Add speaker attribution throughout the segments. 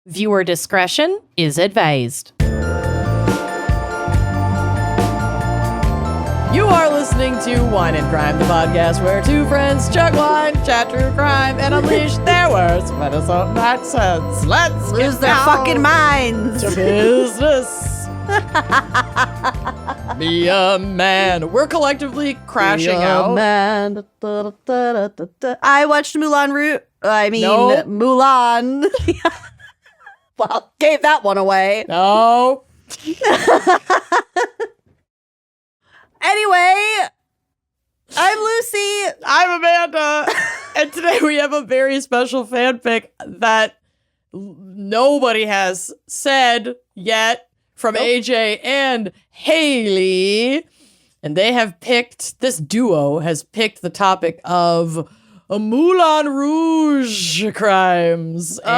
Speaker 1: Viewer discretion is advised.
Speaker 2: You are listening to Wine and Crime, the podcast where two friends chug wine, chat true crime, and unleash their worst Minnesota accents. Let's
Speaker 3: lose their fucking minds
Speaker 2: to business. Be a man. We're collectively crashing out.
Speaker 3: Man. I watched Moulin Rouge.
Speaker 2: Nope.
Speaker 3: Mulan. Well, gave that one away.
Speaker 2: No.
Speaker 3: Anyway, I'm Lucy.
Speaker 2: I'm Amanda. And today we have a very special fanfic that nobody has said yet from AJ and Haley. And they have picked, this duo has picked the topic of Moulin Rouge Crimes. And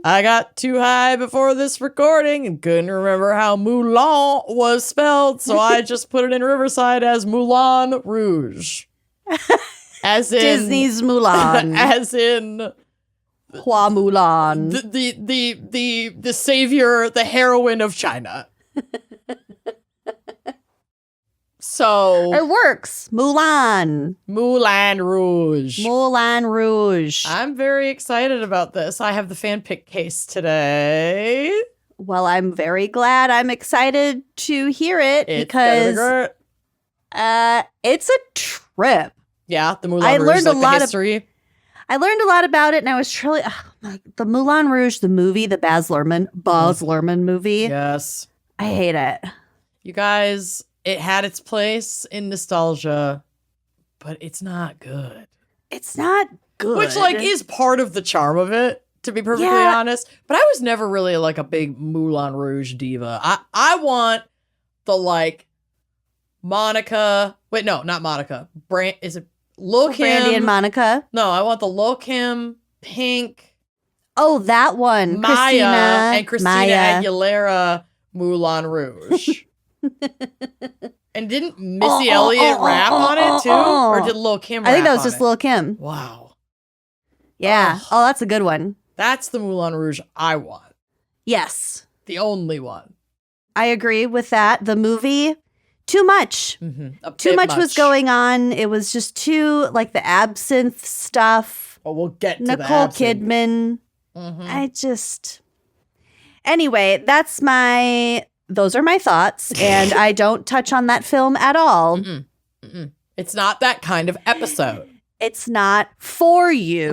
Speaker 2: I got too high before this recording and couldn't remember how Moulin was spelled, so I just put it in Riverside as Moulin Rouge. As in
Speaker 3: Disney's Mulan.
Speaker 2: As in
Speaker 3: Hua Mulan.
Speaker 2: The savior, the heroine of China. So
Speaker 3: it works. Moulin
Speaker 2: Rouge.
Speaker 3: Moulin Rouge.
Speaker 2: I'm very excited about this. I have the fanfic case today.
Speaker 3: Well, I'm very glad. I'm excited to hear it because it's a trip.
Speaker 2: Yeah, the Moulin Rouge, like the history.
Speaker 3: I learned a lot about it, and I was truly the Moulin Rouge, the movie, the Baz Luhrmann movie.
Speaker 2: Yes,
Speaker 3: I hate it.
Speaker 2: You guys. It had its place in nostalgia, but it's not good.
Speaker 3: It's not good.
Speaker 2: Which, is part of the charm of it, to be perfectly honest. But I was never really, a big Moulin Rouge diva. I want the, Monica... Wait, no, not Monica. Is it Lil' Kim?
Speaker 3: Brandy and Monica?
Speaker 2: No, I want the Lil' Kim, Pink...
Speaker 3: Oh, that one.
Speaker 2: Maya Christina Aguilera Moulin Rouge. And didn't Missy Elliott rap on it too? Or did Lil' Kim rap
Speaker 3: I think that was
Speaker 2: on
Speaker 3: just
Speaker 2: it?
Speaker 3: Lil' Kim.
Speaker 2: Wow.
Speaker 3: Yeah.
Speaker 2: Ugh.
Speaker 3: Oh, that's a good one.
Speaker 2: That's the Moulin Rouge I want.
Speaker 3: Yes.
Speaker 2: The only one.
Speaker 3: I agree with that. The movie, too much.
Speaker 2: Mm-hmm.
Speaker 3: Too much was going on. It was just too, the absinthe stuff.
Speaker 2: Oh, we'll get to
Speaker 3: Nicole
Speaker 2: the
Speaker 3: Kidman.
Speaker 2: Mm-hmm.
Speaker 3: Anyway, those are my thoughts, and I don't touch on that film at all.
Speaker 2: Mm-mm. Mm-mm. It's not that kind of episode.
Speaker 3: It's not for you.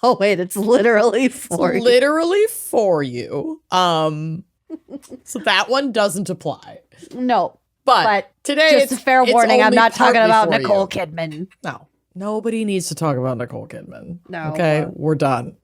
Speaker 3: Oh, wait, it's literally for you.
Speaker 2: Literally for you. So that one doesn't apply.
Speaker 3: No.
Speaker 2: But today,
Speaker 3: just a fair warning, I'm not talking about Nicole
Speaker 2: you.
Speaker 3: Kidman.
Speaker 2: No. Nobody needs to talk about Nicole Kidman.
Speaker 3: No.
Speaker 2: Okay, we're done.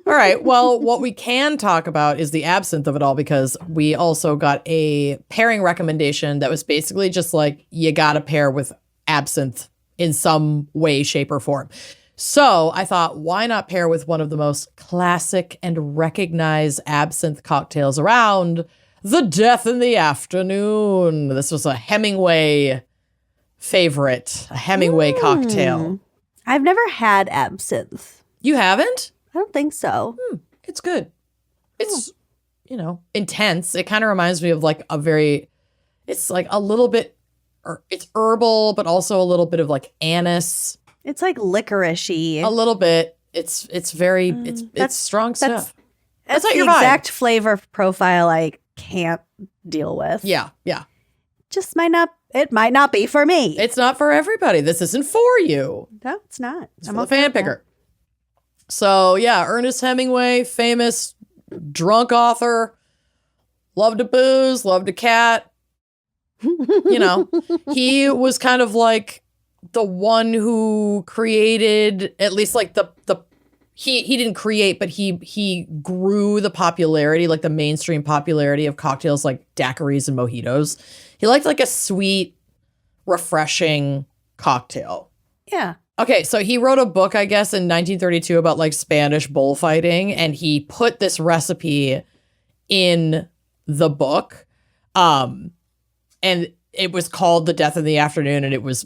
Speaker 2: All right. Well, what we can talk about is the absinthe of it all, because we also got a pairing recommendation that was basically just you got to pair with absinthe in some way, shape, or form. So I thought, why not pair with one of the most classic and recognized absinthe cocktails around, the Death in the Afternoon. This was a Hemingway favorite, a Hemingway cocktail.
Speaker 3: I've never had absinthe.
Speaker 2: You haven't?
Speaker 3: I don't think so.
Speaker 2: It's good. It's, intense. It kind of reminds me of it's a little bit, it's herbal, but also a little bit of anise.
Speaker 3: It's licorice-y.
Speaker 2: A little bit. It's very, it's strong stuff.
Speaker 3: That's
Speaker 2: not
Speaker 3: the
Speaker 2: your vibe.
Speaker 3: exact flavor profile I can't deal with.
Speaker 2: Yeah.
Speaker 3: It might not be for me.
Speaker 2: It's not for everybody. This isn't for you.
Speaker 3: No, it's not.
Speaker 2: It's for the fan picker. So, yeah, Ernest Hemingway, famous drunk author, loved to booze, loved to cat. He was kind of the one who created, at least he didn't create, but he grew the popularity, the mainstream popularity of cocktails like daiquiris and mojitos. He liked a sweet, refreshing cocktail.
Speaker 3: Yeah.
Speaker 2: Okay, so he wrote a book, I guess, in 1932 about Spanish bullfighting, and he put this recipe in the book. And it was called The Death in the Afternoon, and it was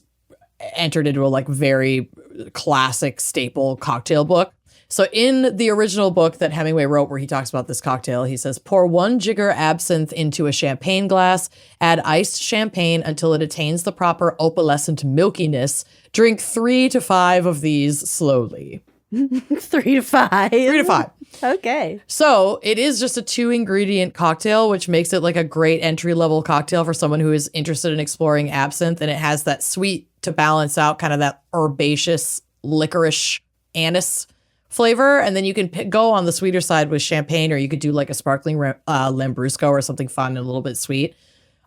Speaker 2: entered into a very classic staple cocktail book. So in the original book that Hemingway wrote where he talks about this cocktail, he says, pour 1 jigger absinthe into a champagne glass, add iced champagne until it attains the proper opalescent milkiness. Drink 3 to 5 of these slowly.
Speaker 3: 3 to 5.
Speaker 2: 3 to 5.
Speaker 3: Okay.
Speaker 2: So it is just a 2-ingredient cocktail, which makes it like a great entry-level cocktail for someone who is interested in exploring absinthe. And it has that sweet to balance out kind of that herbaceous, licorice, anise flavor. And then you can go on the sweeter side with champagne, or you could do like a sparkling Lambrusco or something fun and a little bit sweet,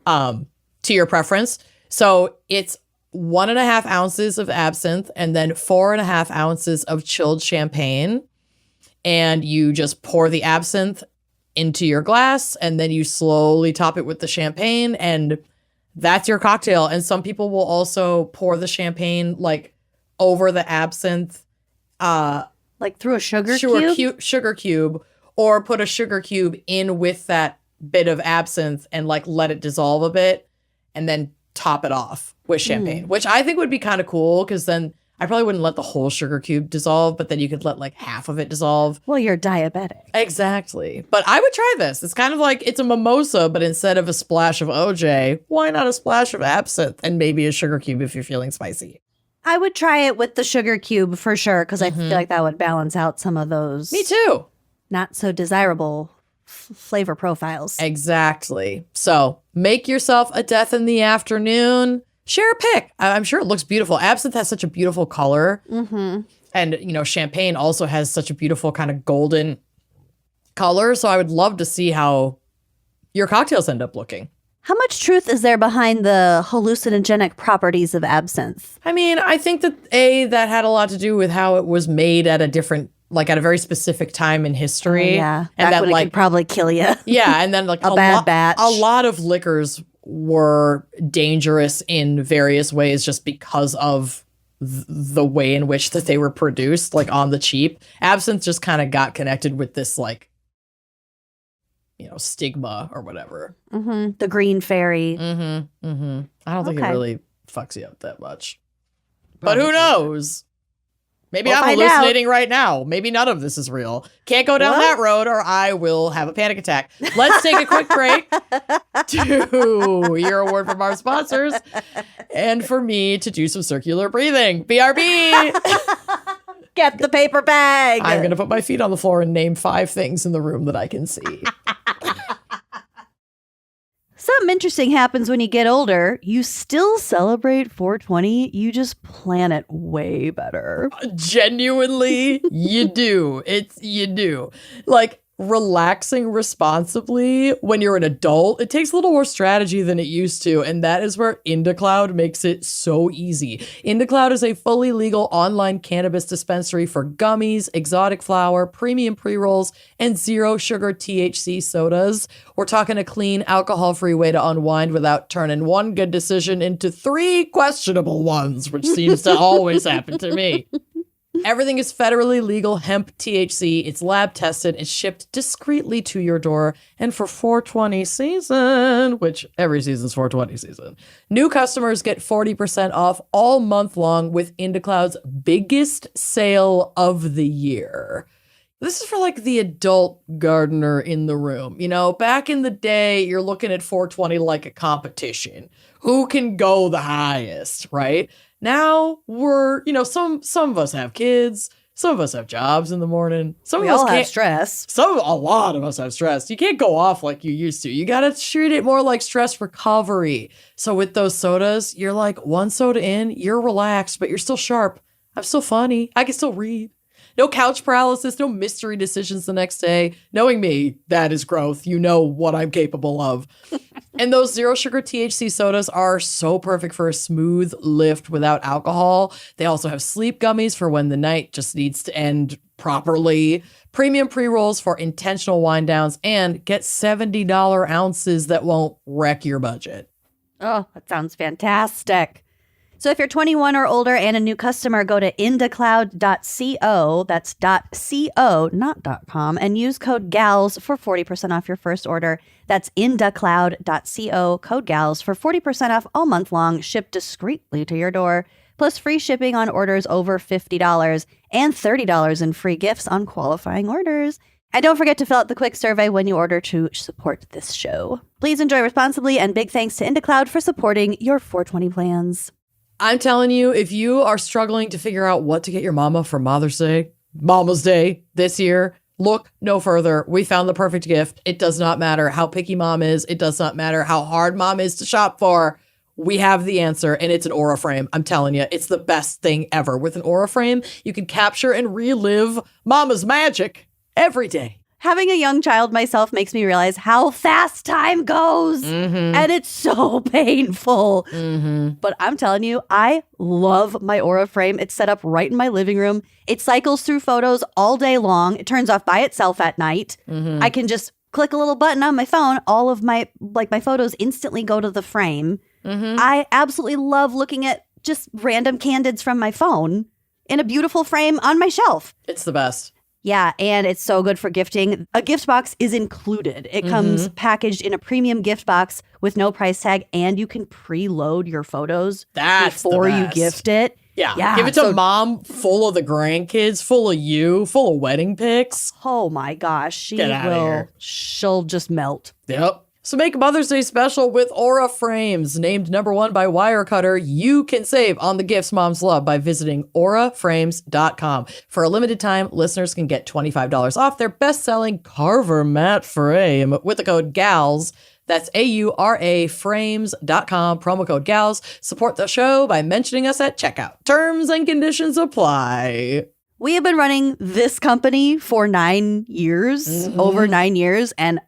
Speaker 2: to your preference. So it's 1.5 ounces of absinthe and then 4.5 ounces of chilled champagne. And you just pour the absinthe into your glass, and then you slowly top it with the champagne, and that's your cocktail. And some people will also pour the champagne like over the absinthe,
Speaker 3: like through a sugar cube,
Speaker 2: or put a sugar cube in with that bit of absinthe and like let it dissolve a bit, and then top it off with champagne, which I think would be kind of cool, because then I probably wouldn't let the whole sugar cube dissolve, but then you could let like half of it dissolve.
Speaker 3: Well, you're diabetic.
Speaker 2: Exactly. But I would try this. It's kind of like it's a mimosa, but instead of a splash of OJ, why not a splash of absinthe and maybe a sugar cube if you're feeling spicy?
Speaker 3: I would try it with the sugar cube for sure, because I feel like that would balance out some of those.
Speaker 2: Me too.
Speaker 3: Not so desirable flavor profiles.
Speaker 2: Exactly. So make yourself a death in the afternoon. Share a pic. I'm sure it looks beautiful. Absinthe has such a beautiful color. Mm-hmm. And, you know, champagne also has such a beautiful kind of golden color. So I would love to see how your cocktails end up looking.
Speaker 3: How much truth is there behind the hallucinogenic properties of absinthe?
Speaker 2: I mean, I think that that had a lot to do with how it was made at a different, like at a very specific time in history.
Speaker 3: Yeah.
Speaker 2: And
Speaker 3: that
Speaker 2: that
Speaker 3: would
Speaker 2: like
Speaker 3: probably kill you.
Speaker 2: Yeah. And then like
Speaker 3: a bad batch.
Speaker 2: A lot of liquors were dangerous in various ways just because of the way in which that they were produced, like on the cheap. Absinthe just kind of got connected with this, like, you know, stigma or whatever.
Speaker 3: Mm-hmm. The green fairy.
Speaker 2: Mm-hmm. Mm-hmm. I don't think it really fucks you up that much.
Speaker 3: Probably.
Speaker 2: But who knows? Maybe
Speaker 3: We'll
Speaker 2: I'm
Speaker 3: find
Speaker 2: hallucinating right now. Maybe none of this is real. Can't go down that road or I will have a panic attack. Let's take a quick break to hear a word from our sponsors and for me to do some circular breathing. BRB!
Speaker 3: Get the paper bag.
Speaker 2: I'm going to put my feet on the floor and name 5 things in the room that I can see.
Speaker 3: Something interesting happens when you get older. You still celebrate 420. You just plan it way better.
Speaker 2: Genuinely, you do. You do. Like, relaxing responsibly when you're an adult, it takes a little more strategy than it used to, and that is where IndaCloud makes it so easy. IndaCloud is a fully legal online cannabis dispensary for gummies, exotic flower, premium pre-rolls, and zero sugar THC sodas. We're talking a clean, alcohol-free way to unwind without turning one good decision into 3 questionable ones, which seems to always happen to me. Everything is federally legal hemp THC. It's lab tested. It's shipped discreetly to your door. And for 420 season, which every season's 420 season, new customers get 40% off all month long with IndaCloud's biggest sale of the year. This is for like the adult gardener in the room. You know, back in the day, you're looking at 420 like a competition. Who can go the highest, right? Now we're, you know, some of us have kids, some of us have jobs in the morning.
Speaker 3: We all have stress.
Speaker 2: A lot of us have stress. You can't go off like you used to. You got to treat it more like stress recovery. So with those sodas, you're like 1 soda in, you're relaxed, but you're still sharp. I'm still funny. I can still read. No couch paralysis, no mystery decisions the next day. Knowing me, that is growth. You know what I'm capable of. And those zero sugar THC sodas are so perfect for a smooth lift without alcohol. They also have sleep gummies for when the night just needs to end properly. Premium pre-rolls for intentional wind downs, and get $70 ounces that won't wreck your budget.
Speaker 3: Oh, that sounds fantastic. So if you're 21 or older and a new customer, go to indacloud.co, that's .co, not .com, and use code GALS for 40% off your first order. That's indacloud.co, code GALS for 40% off all month long, shipped discreetly to your door. plus free shipping on orders over $50 and $30 in free gifts on qualifying orders. And don't forget to fill out the quick survey when you order to support this show. Please enjoy responsibly, and big thanks to IndaCloud for supporting your 420 plans.
Speaker 2: I'm telling you, if you are struggling to figure out what to get your mama for Mama's Day this year, look no further. We found the perfect gift. It does not matter how picky mom is. It does not matter how hard mom is to shop for. We have the answer, and it's an Aura frame. I'm telling you, it's the best thing ever. With an Aura frame, you can capture and relive mama's magic every day.
Speaker 3: Having a young child myself makes me realize how fast time goes, and it's so painful. But I'm telling you, I love my Aura frame. It's set up right in my living room. It cycles through photos all day long. It turns off by itself at night. I can just click a little button on my phone. All of my photos instantly go to the frame. I absolutely love looking at just random candids from my phone in a beautiful frame on my shelf.
Speaker 2: It's the best.
Speaker 3: Yeah, and it's so good for gifting. A gift box is included. It comes packaged in a premium gift box with no price tag, and you can preload your photos before you gift it.
Speaker 2: Yeah. Give it to mom, full of the grandkids, full of you, full of wedding pics.
Speaker 3: Oh my gosh, she'll just melt.
Speaker 2: Yep. So make Mother's Day special with Aura frames. Named #1 by Wirecutter, you can save on the gifts moms love by visiting auraframes.com. For a limited time, listeners can get $25 off their best-selling Carver matte frame with the code GALS. That's AURA frames.com, promo code GALS. Support the show by mentioning us at checkout. Terms and conditions apply.
Speaker 3: We have been running this company for 9 years, over 9 years, and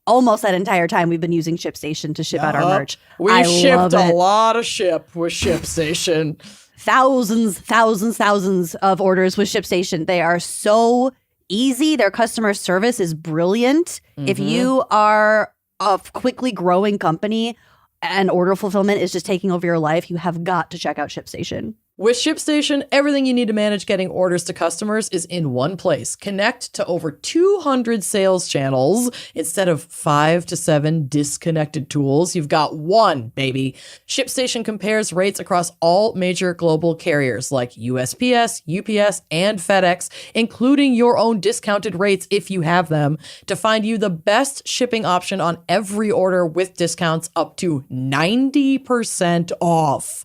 Speaker 3: almost that entire time we've been using ShipStation to ship out our merch.
Speaker 2: We've shipped a lot of ship with ShipStation.
Speaker 3: Thousands of orders with ShipStation. They are so easy. Their customer service is brilliant. If you are a quickly growing company and order fulfillment is just taking over your life, you have got to check out ShipStation.
Speaker 2: With ShipStation, everything you need to manage getting orders to customers is in one place. Connect to over 200 sales channels instead of 5 to 7 disconnected tools. You've got one, baby. ShipStation compares rates across all major global carriers like USPS, UPS, and FedEx, including your own discounted rates if you have them, to find you the best shipping option on every order with discounts up to 90% off.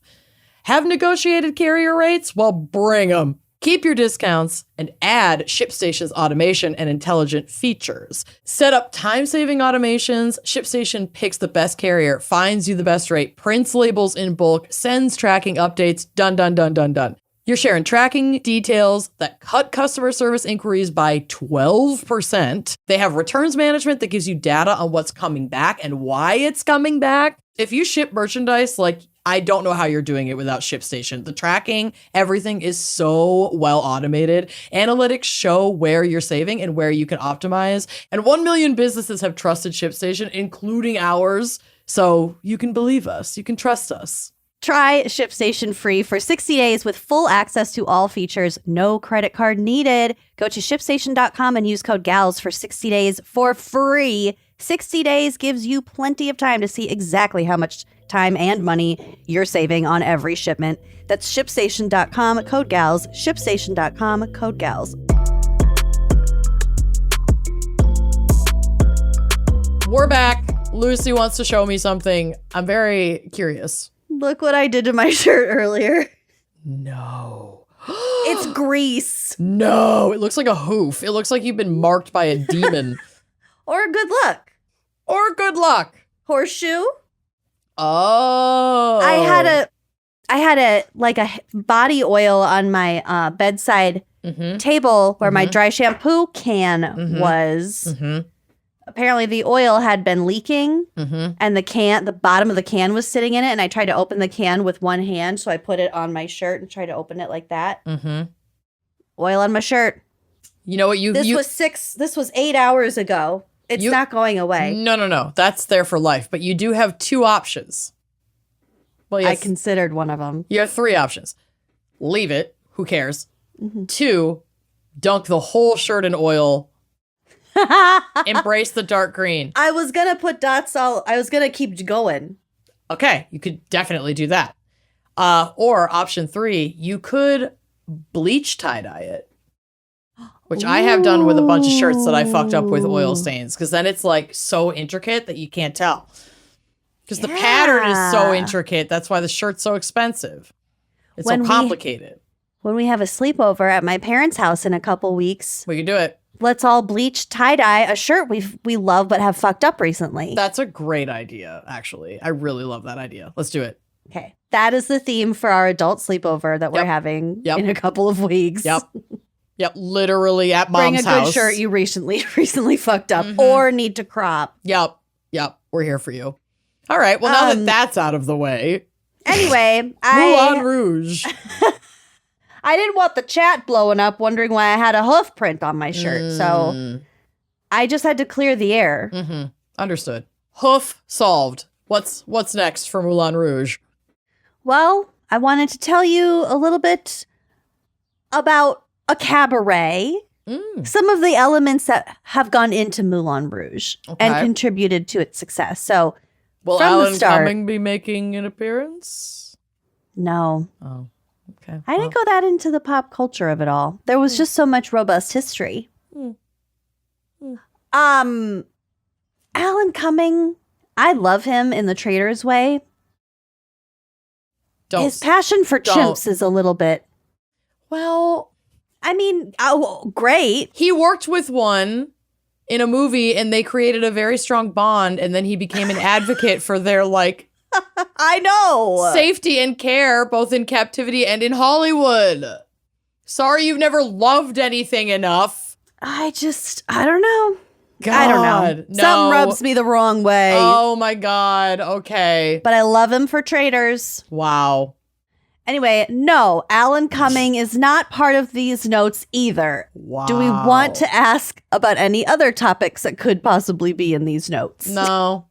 Speaker 2: Have negotiated carrier rates? Well, bring them. Keep your discounts and add ShipStation's automation and intelligent features. Set up time-saving automations. ShipStation picks the best carrier, finds you the best rate, prints labels in bulk, sends tracking updates. Done, done, done, done, done. You're sharing tracking details that cut customer service inquiries by 12%. They have returns management that gives you data on what's coming back and why it's coming back. If you ship merchandise, I don't know how you're doing it without ShipStation. The tracking, everything is so well automated. Analytics show where you're saving and where you can optimize. And 1 million businesses have trusted ShipStation, including ours. So you can believe us. You can trust us.
Speaker 3: Try ShipStation free for 60 days with full access to all features. No credit card needed. Go to ShipStation.com and use code GALS for 60 days for free. 60 days gives you plenty of time to see exactly how much time and money you're saving on every shipment. That's ShipStation.com, code GALS. ShipStation.com, code GALS.
Speaker 2: We're back. Lucy wants to show me something. I'm very curious.
Speaker 3: Look what I did to my shirt earlier.
Speaker 2: No.
Speaker 3: It's grease.
Speaker 2: No, it looks like a hoof. It looks like you've been marked by a demon.
Speaker 3: Or good luck.
Speaker 2: Or good luck.
Speaker 3: Horseshoe.
Speaker 2: Oh.
Speaker 3: I had a body oil on my bedside table where my dry shampoo can was. Apparently the oil had been leaking and the bottom of the can was sitting in it, and I tried to open the can with one hand, so I put it on my shirt and tried to open it like that. Oil on my shirt.
Speaker 2: You know what
Speaker 3: This was 8 hours ago. It's not going away.
Speaker 2: No. That's there for life. But you do have two options. Well, yes.
Speaker 3: I considered one of them.
Speaker 2: You have three options. Leave it. Who cares? 2, dunk the whole shirt in oil. Embrace the dark green.
Speaker 3: I was going to put dots I was going to keep going.
Speaker 2: Okay. You could definitely do that. Or option 3, you could bleach tie-dye it. Which I have done with a bunch of shirts that I fucked up with oil stains. Because then it's like so intricate that you can't tell. Because the pattern is so intricate. That's why the shirt's so expensive. It's so complicated.
Speaker 3: When we have a sleepover at my parents' house in a couple weeks,
Speaker 2: We can do it.
Speaker 3: let's all bleach tie-dye a shirt we love but have fucked up recently.
Speaker 2: That's a great idea, actually. I really love that idea. Let's do it.
Speaker 3: Okay. That is the theme for our adult sleepover that we're having in a couple of weeks.
Speaker 2: Yep. Literally at mom's
Speaker 3: Bring a
Speaker 2: house.
Speaker 3: good shirt you recently fucked up or need to crop.
Speaker 2: Yep. We're here for you. All right. Well, now that that's out of the way.
Speaker 3: Anyway,
Speaker 2: Moulin Rouge.
Speaker 3: I didn't want the chat blowing up wondering why I had a hoof print on my shirt. So I just had to clear the air.
Speaker 2: Understood. Hoof solved. What's next for Moulin Rouge?
Speaker 3: Well, I wanted to tell you a little bit about a cabaret. Some of the elements that have gone into Moulin Rouge and contributed to its success. So,
Speaker 2: will
Speaker 3: from
Speaker 2: Alan
Speaker 3: the start,
Speaker 2: Cumming be making an appearance?
Speaker 3: No.
Speaker 2: Oh, okay.
Speaker 3: I didn't go that into the pop culture of it all. There was just so much robust history. Alan Cumming, I love him in the Trader's Way. His passion for chimps is a little bit.
Speaker 2: Well,
Speaker 3: I mean, great.
Speaker 2: He worked with one in a movie and they created a very strong bond, and then he became an advocate for their
Speaker 3: I know.
Speaker 2: safety and care both in captivity and in Hollywood. Sorry you've never loved anything enough.
Speaker 3: I don't know.
Speaker 2: God,
Speaker 3: I don't know.
Speaker 2: no.
Speaker 3: Some rubs me the wrong way.
Speaker 2: Oh my God. Okay.
Speaker 3: But I love him for Traders.
Speaker 2: Wow.
Speaker 3: Anyway, no, Alan Cumming is not part of these notes either.
Speaker 2: Wow.
Speaker 3: Do we want to ask about any other topics that could possibly be in these notes?
Speaker 2: No.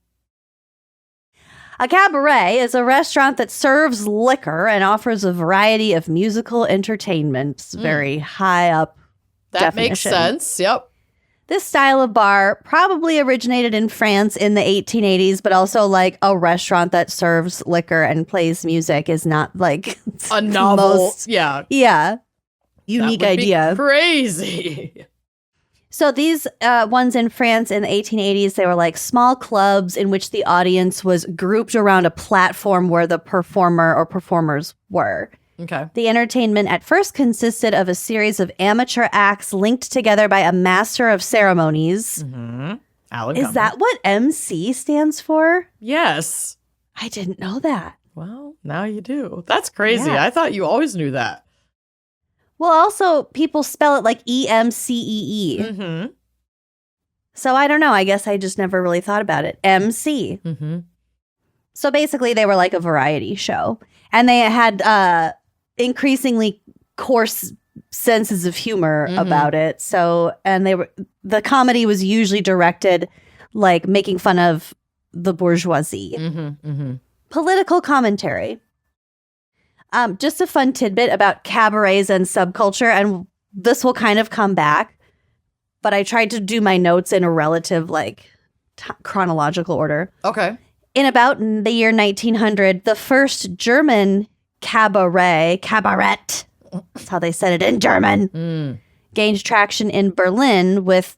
Speaker 3: A cabaret is a restaurant that serves liquor and offers a variety of musical entertainments. Very high up
Speaker 2: That makes
Speaker 3: definition.
Speaker 2: sense. Yep.
Speaker 3: This style of bar probably originated in France in the 1880s, but also like a restaurant that serves liquor and plays music is not like
Speaker 2: A novel.
Speaker 3: Yeah.
Speaker 2: That
Speaker 3: Unique
Speaker 2: would be
Speaker 3: idea.
Speaker 2: crazy.
Speaker 3: So these ones in France in the 1880s, they were like small clubs in which the audience was grouped around a platform where the performer or performers were.
Speaker 2: Okay.
Speaker 3: The entertainment at first consisted of a series of amateur acts linked together by a master of ceremonies.
Speaker 2: Alan
Speaker 3: Is
Speaker 2: Cumming.
Speaker 3: that what MC stands for?
Speaker 2: Yes.
Speaker 3: I didn't know that.
Speaker 2: Well, now you do. That's crazy.
Speaker 3: Yeah.
Speaker 2: I thought you always knew that.
Speaker 3: Well, also, people spell it like E-M-C-E-E.
Speaker 2: Mm-hmm.
Speaker 3: So I don't know. I guess I just never really thought about it. MC.
Speaker 2: Mm-hmm.
Speaker 3: So basically, they were like a variety show. And they had increasingly coarse senses of humor about it. So, and the comedy was usually directed like making fun of the bourgeoisie. Political commentary. Just a fun tidbit about cabarets and subculture, and this will kind of come back, but I tried to do my notes in a relative chronological order.
Speaker 2: Okay.
Speaker 3: In about the year 1900, the first German cabaret, that's how they said it in German, gained traction in Berlin with,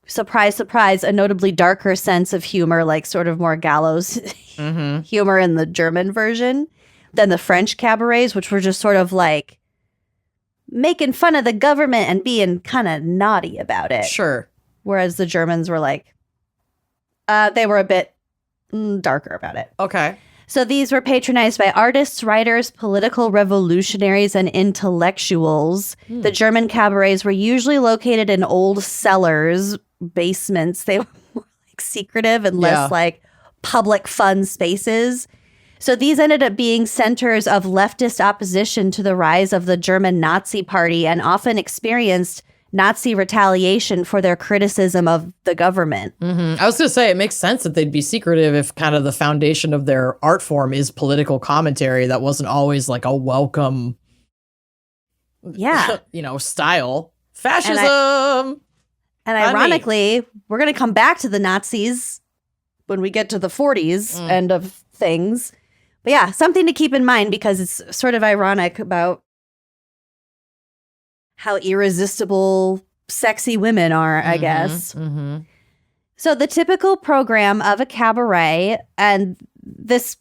Speaker 3: surprise, surprise, a notably darker sense of humor, like sort of more gallows humor in the German version than the French cabarets, which were just sort of like making fun of the government and being kind of naughty about it.
Speaker 2: Sure.
Speaker 3: Whereas the Germans were like, they were a bit darker about it.
Speaker 2: Okay.
Speaker 3: So these were patronized by artists, writers, political revolutionaries, and intellectuals. The German cabarets were usually located in old cellars, basements. They were more like secretive and less like public fun spaces. So these ended up being centers of leftist opposition to the rise of the German Nazi Party and often experienced Nazi retaliation for their criticism of the government.
Speaker 2: I was going to say, it makes sense that they'd be secretive if kind of the foundation of their art form is political commentary that wasn't always like a welcome, style. Fascism!
Speaker 3: And ironically, we're going to come back to the Nazis when we get to the 40s end of things. But yeah, something to keep in mind because it's sort of ironic about how irresistible sexy women are, I guess.
Speaker 2: Mm-hmm.
Speaker 3: So the typical program of a cabaret, and this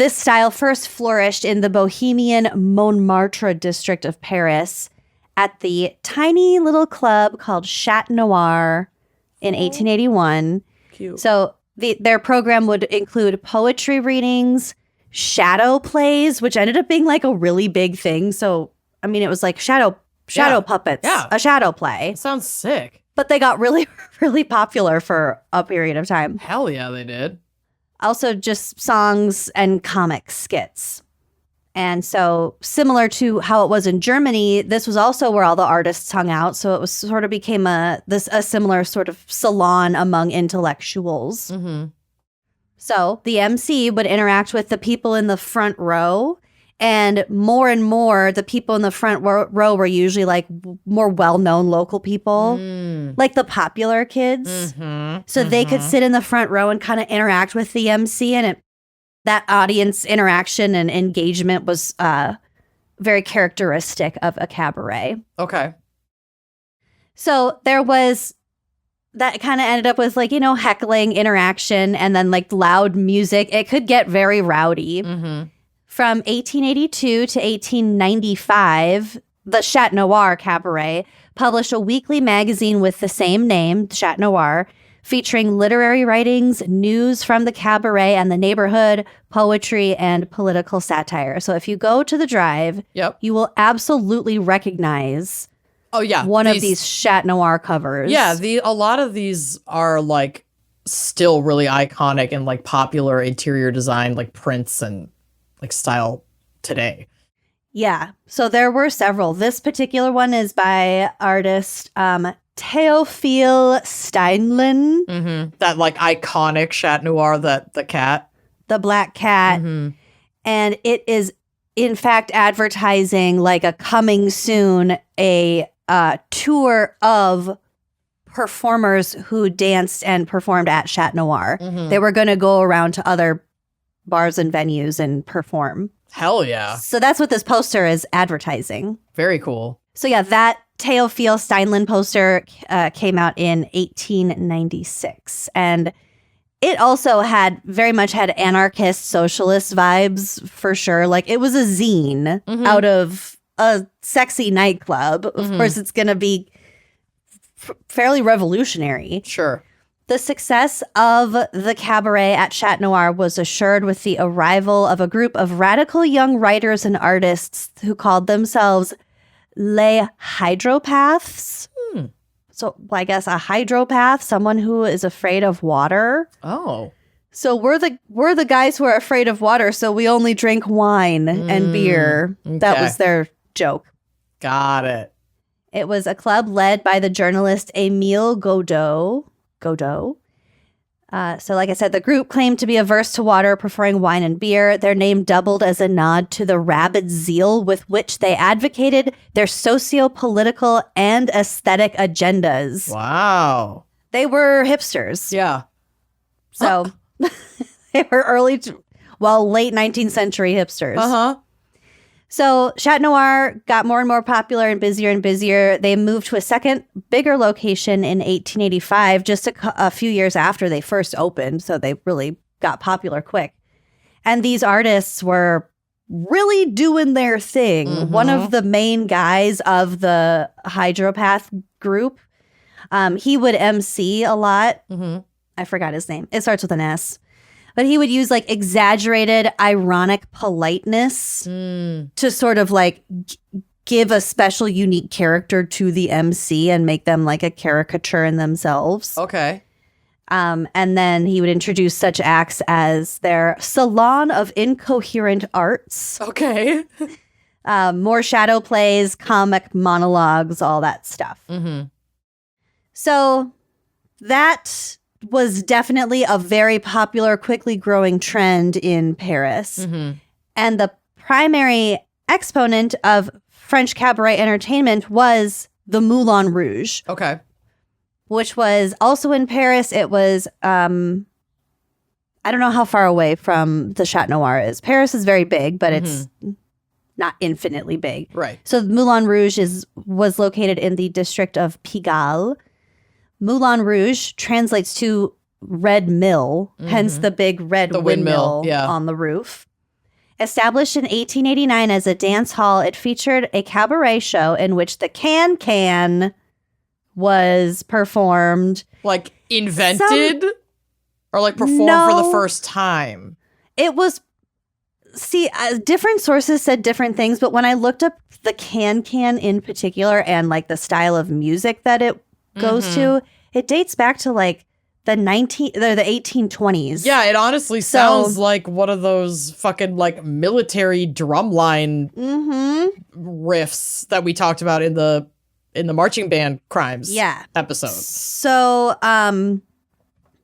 Speaker 3: style first flourished in the Bohemian Montmartre district of Paris at the tiny little club called Chat Noir in 1881.
Speaker 2: Cute.
Speaker 3: So their program would include poetry readings, shadow plays, which ended up being like a really big thing. So, I mean, it was like shadow puppets, a shadow play.
Speaker 2: That sounds sick.
Speaker 3: But they got really, really popular for a period of time.
Speaker 2: Hell yeah, they did.
Speaker 3: Also just songs and comic skits. And so similar to how it was in Germany, this was also where all the artists hung out. So it was sort of became a similar sort of salon among intellectuals.
Speaker 2: Mm-hmm.
Speaker 3: So the MC would interact with the people in the front row. And more, the people in the front row were usually like more well-known local people, like the popular kids.
Speaker 2: Mm-hmm.
Speaker 3: So they could sit in the front row and kind of interact with the MC. And that audience interaction and engagement was very characteristic of a cabaret.
Speaker 2: Okay.
Speaker 3: So there was that kind of ended up with like, heckling, interaction, and then like loud music. It could get very rowdy.
Speaker 2: Mm-hmm.
Speaker 3: From 1882 to 1895, the Chat Noir Cabaret published a weekly magazine with the same name, Chat Noir, featuring literary writings, news from the cabaret and the neighborhood, poetry, and political satire. So if you go to the Drive, you will absolutely recognize one of these Chat Noir covers.
Speaker 2: Yeah, a lot of these are like still really iconic and like popular interior design, like prints and like style today.
Speaker 3: Yeah. So there were several. This particular one is by artist Théophile Steinlen.
Speaker 2: Mm-hmm. That like iconic Chat Noir, the cat.
Speaker 3: The black cat.
Speaker 2: Mm-hmm.
Speaker 3: And it is in fact advertising like a coming soon, a tour of performers who danced and performed at Chat Noir.
Speaker 2: Mm-hmm.
Speaker 3: They were going to go around to other bars and venues and perform.
Speaker 2: Hell yeah.
Speaker 3: So that's what this poster is advertising.
Speaker 2: Very cool.
Speaker 3: So yeah, that Théophile Steinlen poster came out in 1896. And it also very much had anarchist socialist vibes for sure. Like it was a zine out of a sexy nightclub. Of course, it's going to be fairly revolutionary.
Speaker 2: Sure.
Speaker 3: The success of the cabaret at Chat Noir was assured with the arrival of a group of radical young writers and artists who called themselves Les Hydropaths. So I guess a hydropath, someone who is afraid of water.
Speaker 2: Oh.
Speaker 3: So we're the guys who are afraid of water, so we only drink wine and beer.
Speaker 2: Okay.
Speaker 3: That was their joke.
Speaker 2: Got it.
Speaker 3: It was a club led by the journalist Émile Godot. So like I said, the group claimed to be averse to water, preferring wine and beer. Their name doubled as a nod to the rabid zeal with which they advocated their socio-political and aesthetic agendas.
Speaker 2: Wow.
Speaker 3: They were hipsters.
Speaker 2: Yeah.
Speaker 3: So they were late 19th century hipsters.
Speaker 2: Uh-huh.
Speaker 3: So Chat Noir got more and more popular and busier. They moved to a second, bigger location in 1885, just a few years after they first opened. So they really got popular quick. And these artists were really doing their thing. One of the main guys of the Hydropath group, he would MC a lot. I forgot his name. It starts with an S. But he would use like exaggerated, ironic politeness to sort of like give a special, unique character to the MC and make them like a caricature in themselves.
Speaker 2: Okay.
Speaker 3: And then he would introduce such acts as their Salon of Incoherent Arts.
Speaker 2: Okay.
Speaker 3: More shadow plays, comic monologues, all that stuff. So that was definitely a very popular, quickly growing trend in Paris. And the primary exponent of French cabaret entertainment was the Moulin Rouge.
Speaker 2: Okay.
Speaker 3: Which was also in Paris. It was, I I don't know how far away from the Chat Noir is. Paris is very big, but it's not infinitely big.
Speaker 2: Right.
Speaker 3: So Moulin Rouge was located in the district of Pigalle. Moulin Rouge translates to red mill, hence the big red windmill on the roof. Established in 1889 as a dance hall, it featured a cabaret show in which the can-can was performed.
Speaker 2: Like invented? Or like performed for the first time?
Speaker 3: It was... See, different sources said different things, but when I looked up the can-can in particular and like the style of music that it goes to, it dates back to like the 1820s.
Speaker 2: Yeah, it honestly sounds like one of those fucking like military drumline riffs that we talked about in the marching band crimes episode.
Speaker 3: So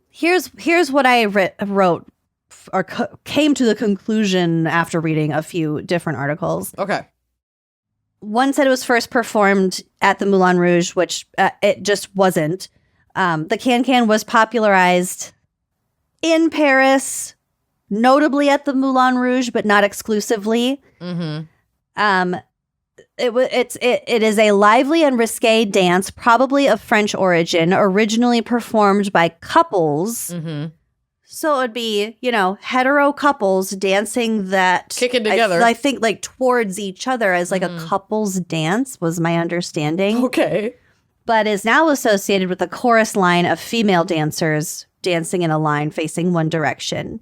Speaker 3: here's what I wrote or came to the conclusion after reading a few different articles.
Speaker 2: Okay.
Speaker 3: One said it was first performed at the Moulin Rouge, which it just wasn't. The can-can was popularized in Paris, notably at the Moulin Rouge, but not exclusively. It is a lively and risque dance, probably of French origin, originally performed by couples. So it would be, hetero couples dancing that...
Speaker 2: Kicking together.
Speaker 3: I think like towards each other as like a couple's dance was my understanding.
Speaker 2: Okay.
Speaker 3: But is now associated with a chorus line of female dancers dancing in a line facing one direction.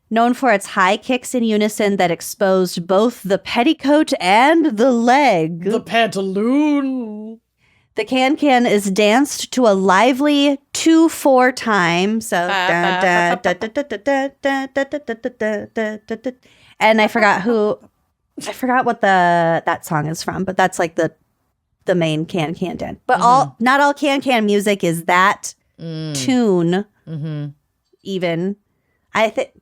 Speaker 3: Known for its high kicks in unison that exposed both the petticoat and the leg.
Speaker 2: The pantaloon.
Speaker 3: The can-can is danced to a lively 2/4 time. So, and I forgot what that song is from, but that's like the main can-can dance. But not all can-can music is that tune. Even I think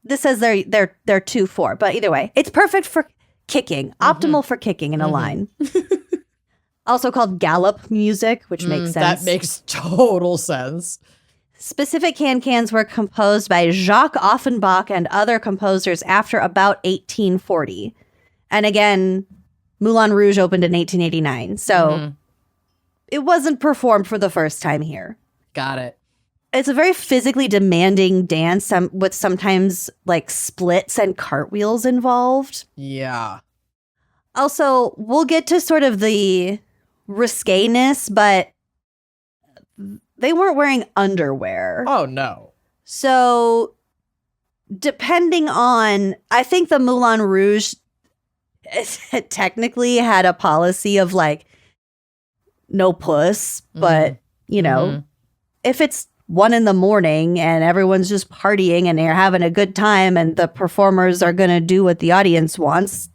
Speaker 3: this says they're 2/4, but either way, it's perfect for kicking, optimal for kicking in a line. Also called gallop music, which makes sense.
Speaker 2: That makes total sense.
Speaker 3: Specific can-cans were composed by Jacques Offenbach and other composers after about 1840. And again, Moulin Rouge opened in 1889. So it wasn't performed for the first time here.
Speaker 2: Got it.
Speaker 3: It's a very physically demanding dance with sometimes like splits and cartwheels involved.
Speaker 2: Yeah.
Speaker 3: Also, we'll get to sort of the risqueness, but they weren't wearing underwear.
Speaker 2: Oh, no.
Speaker 3: So depending on, I think the Moulin Rouge technically had a policy of like no puss, but if it's 1 a.m. and everyone's just partying and they're having a good time and the performers are going to do what the audience wants,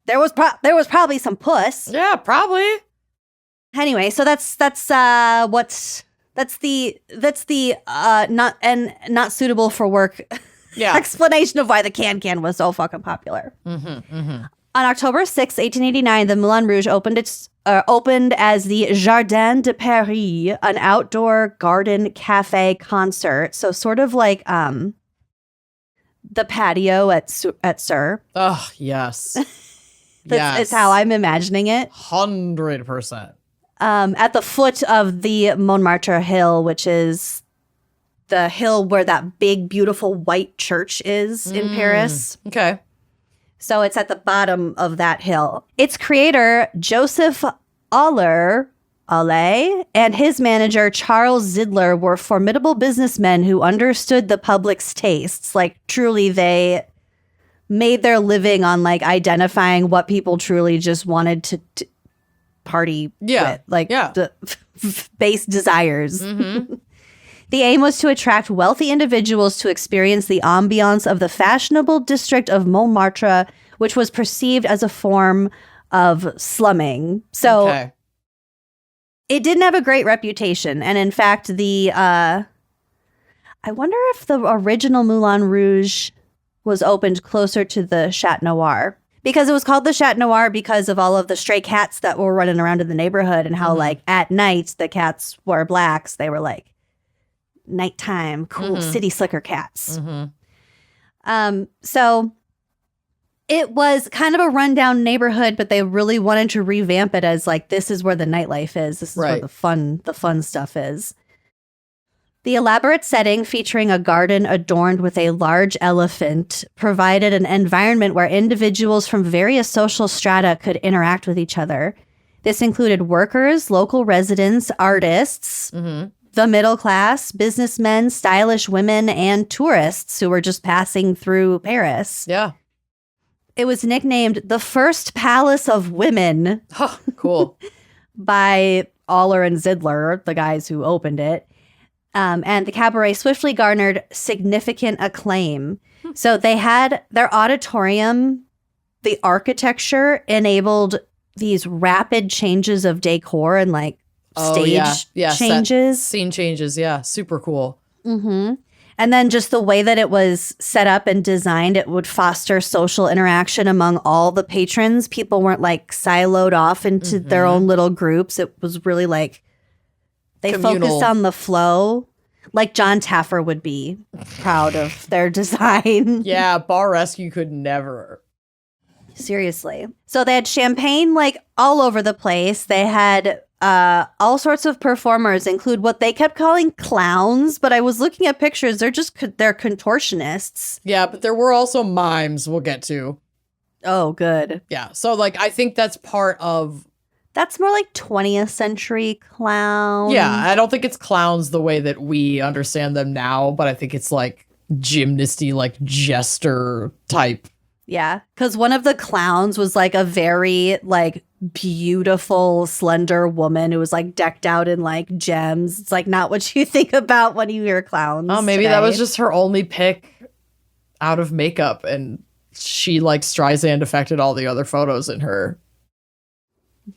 Speaker 3: there was probably some puss.
Speaker 2: Yeah, probably.
Speaker 3: Anyway, so that's the not suitable for work explanation of why the can-can was so fucking popular. On October 6, 1889, the Moulin Rouge opened as the Jardin de Paris, an outdoor garden cafe concert. So sort of like the patio at Sur.
Speaker 2: Oh, yes.
Speaker 3: That's how I'm imagining it.
Speaker 2: 100%.
Speaker 3: At the foot of the Montmartre Hill, which is the hill where that big, beautiful white church is in Paris.
Speaker 2: Okay.
Speaker 3: So it's at the bottom of that hill. Its creator, Joseph Aller, and his manager, Charles Zidler, were formidable businessmen who understood the public's tastes. Like, truly, they made their living on, like, identifying what people truly just wanted to party with. Like, the base desires. The aim was to attract wealthy individuals to experience the ambiance of the fashionable district of Montmartre, which was perceived as a form of slumming. So it didn't have a great reputation. And in fact, I wonder if the original Moulin Rouge was opened closer to the Chat Noir. Because it was called the Chat Noir because of all of the stray cats that were running around in the neighborhood and how, like, at night, the cats were blacks. They were, like, nighttime, cool city slicker cats.
Speaker 2: Mm-hmm.
Speaker 3: So it was kind of a rundown neighborhood, but they really wanted to revamp it as like, this is where the nightlife is. This is where the fun stuff is. The elaborate setting featuring a garden adorned with a large elephant provided an environment where individuals from various social strata could interact with each other. This included workers, local residents, artists, the middle class, businessmen, stylish women, and tourists who were just passing through Paris.
Speaker 2: Yeah.
Speaker 3: It was nicknamed the First Palace of Women.
Speaker 2: Huh, cool.
Speaker 3: By Aller and Zidler, the guys who opened it. And the cabaret swiftly garnered significant acclaim. So they had their auditorium, the architecture enabled these rapid changes of decor and like stage changes.
Speaker 2: Scene changes. Yeah. Super cool.
Speaker 3: Mm-hmm. And then just the way that it was set up and designed, it would foster social interaction among all the patrons. People weren't like siloed off into their own little groups. It was really like they focused on the flow. Like John Taffer would be proud of their design.
Speaker 2: Yeah, Bar Rescue could never.
Speaker 3: Seriously. So they had champagne like all over the place. They had all sorts of performers, include what they kept calling clowns, but I was looking at pictures. They're contortionists.
Speaker 2: Yeah, but there were also mimes we'll get to.
Speaker 3: Oh, good.
Speaker 2: Yeah, so like I think that's part of...
Speaker 3: That's more like 20th century clown.
Speaker 2: Yeah, I don't think it's clowns the way that we understand them now, but I think it's like gymnasty, like jester type.
Speaker 3: Yeah, because one of the clowns was like a very like beautiful, slender woman who was like decked out in like gems. It's like not what you think about when you hear clowns.
Speaker 2: Oh, maybe that was just her only pick out of makeup, and she like Streisand affected all the other photos in her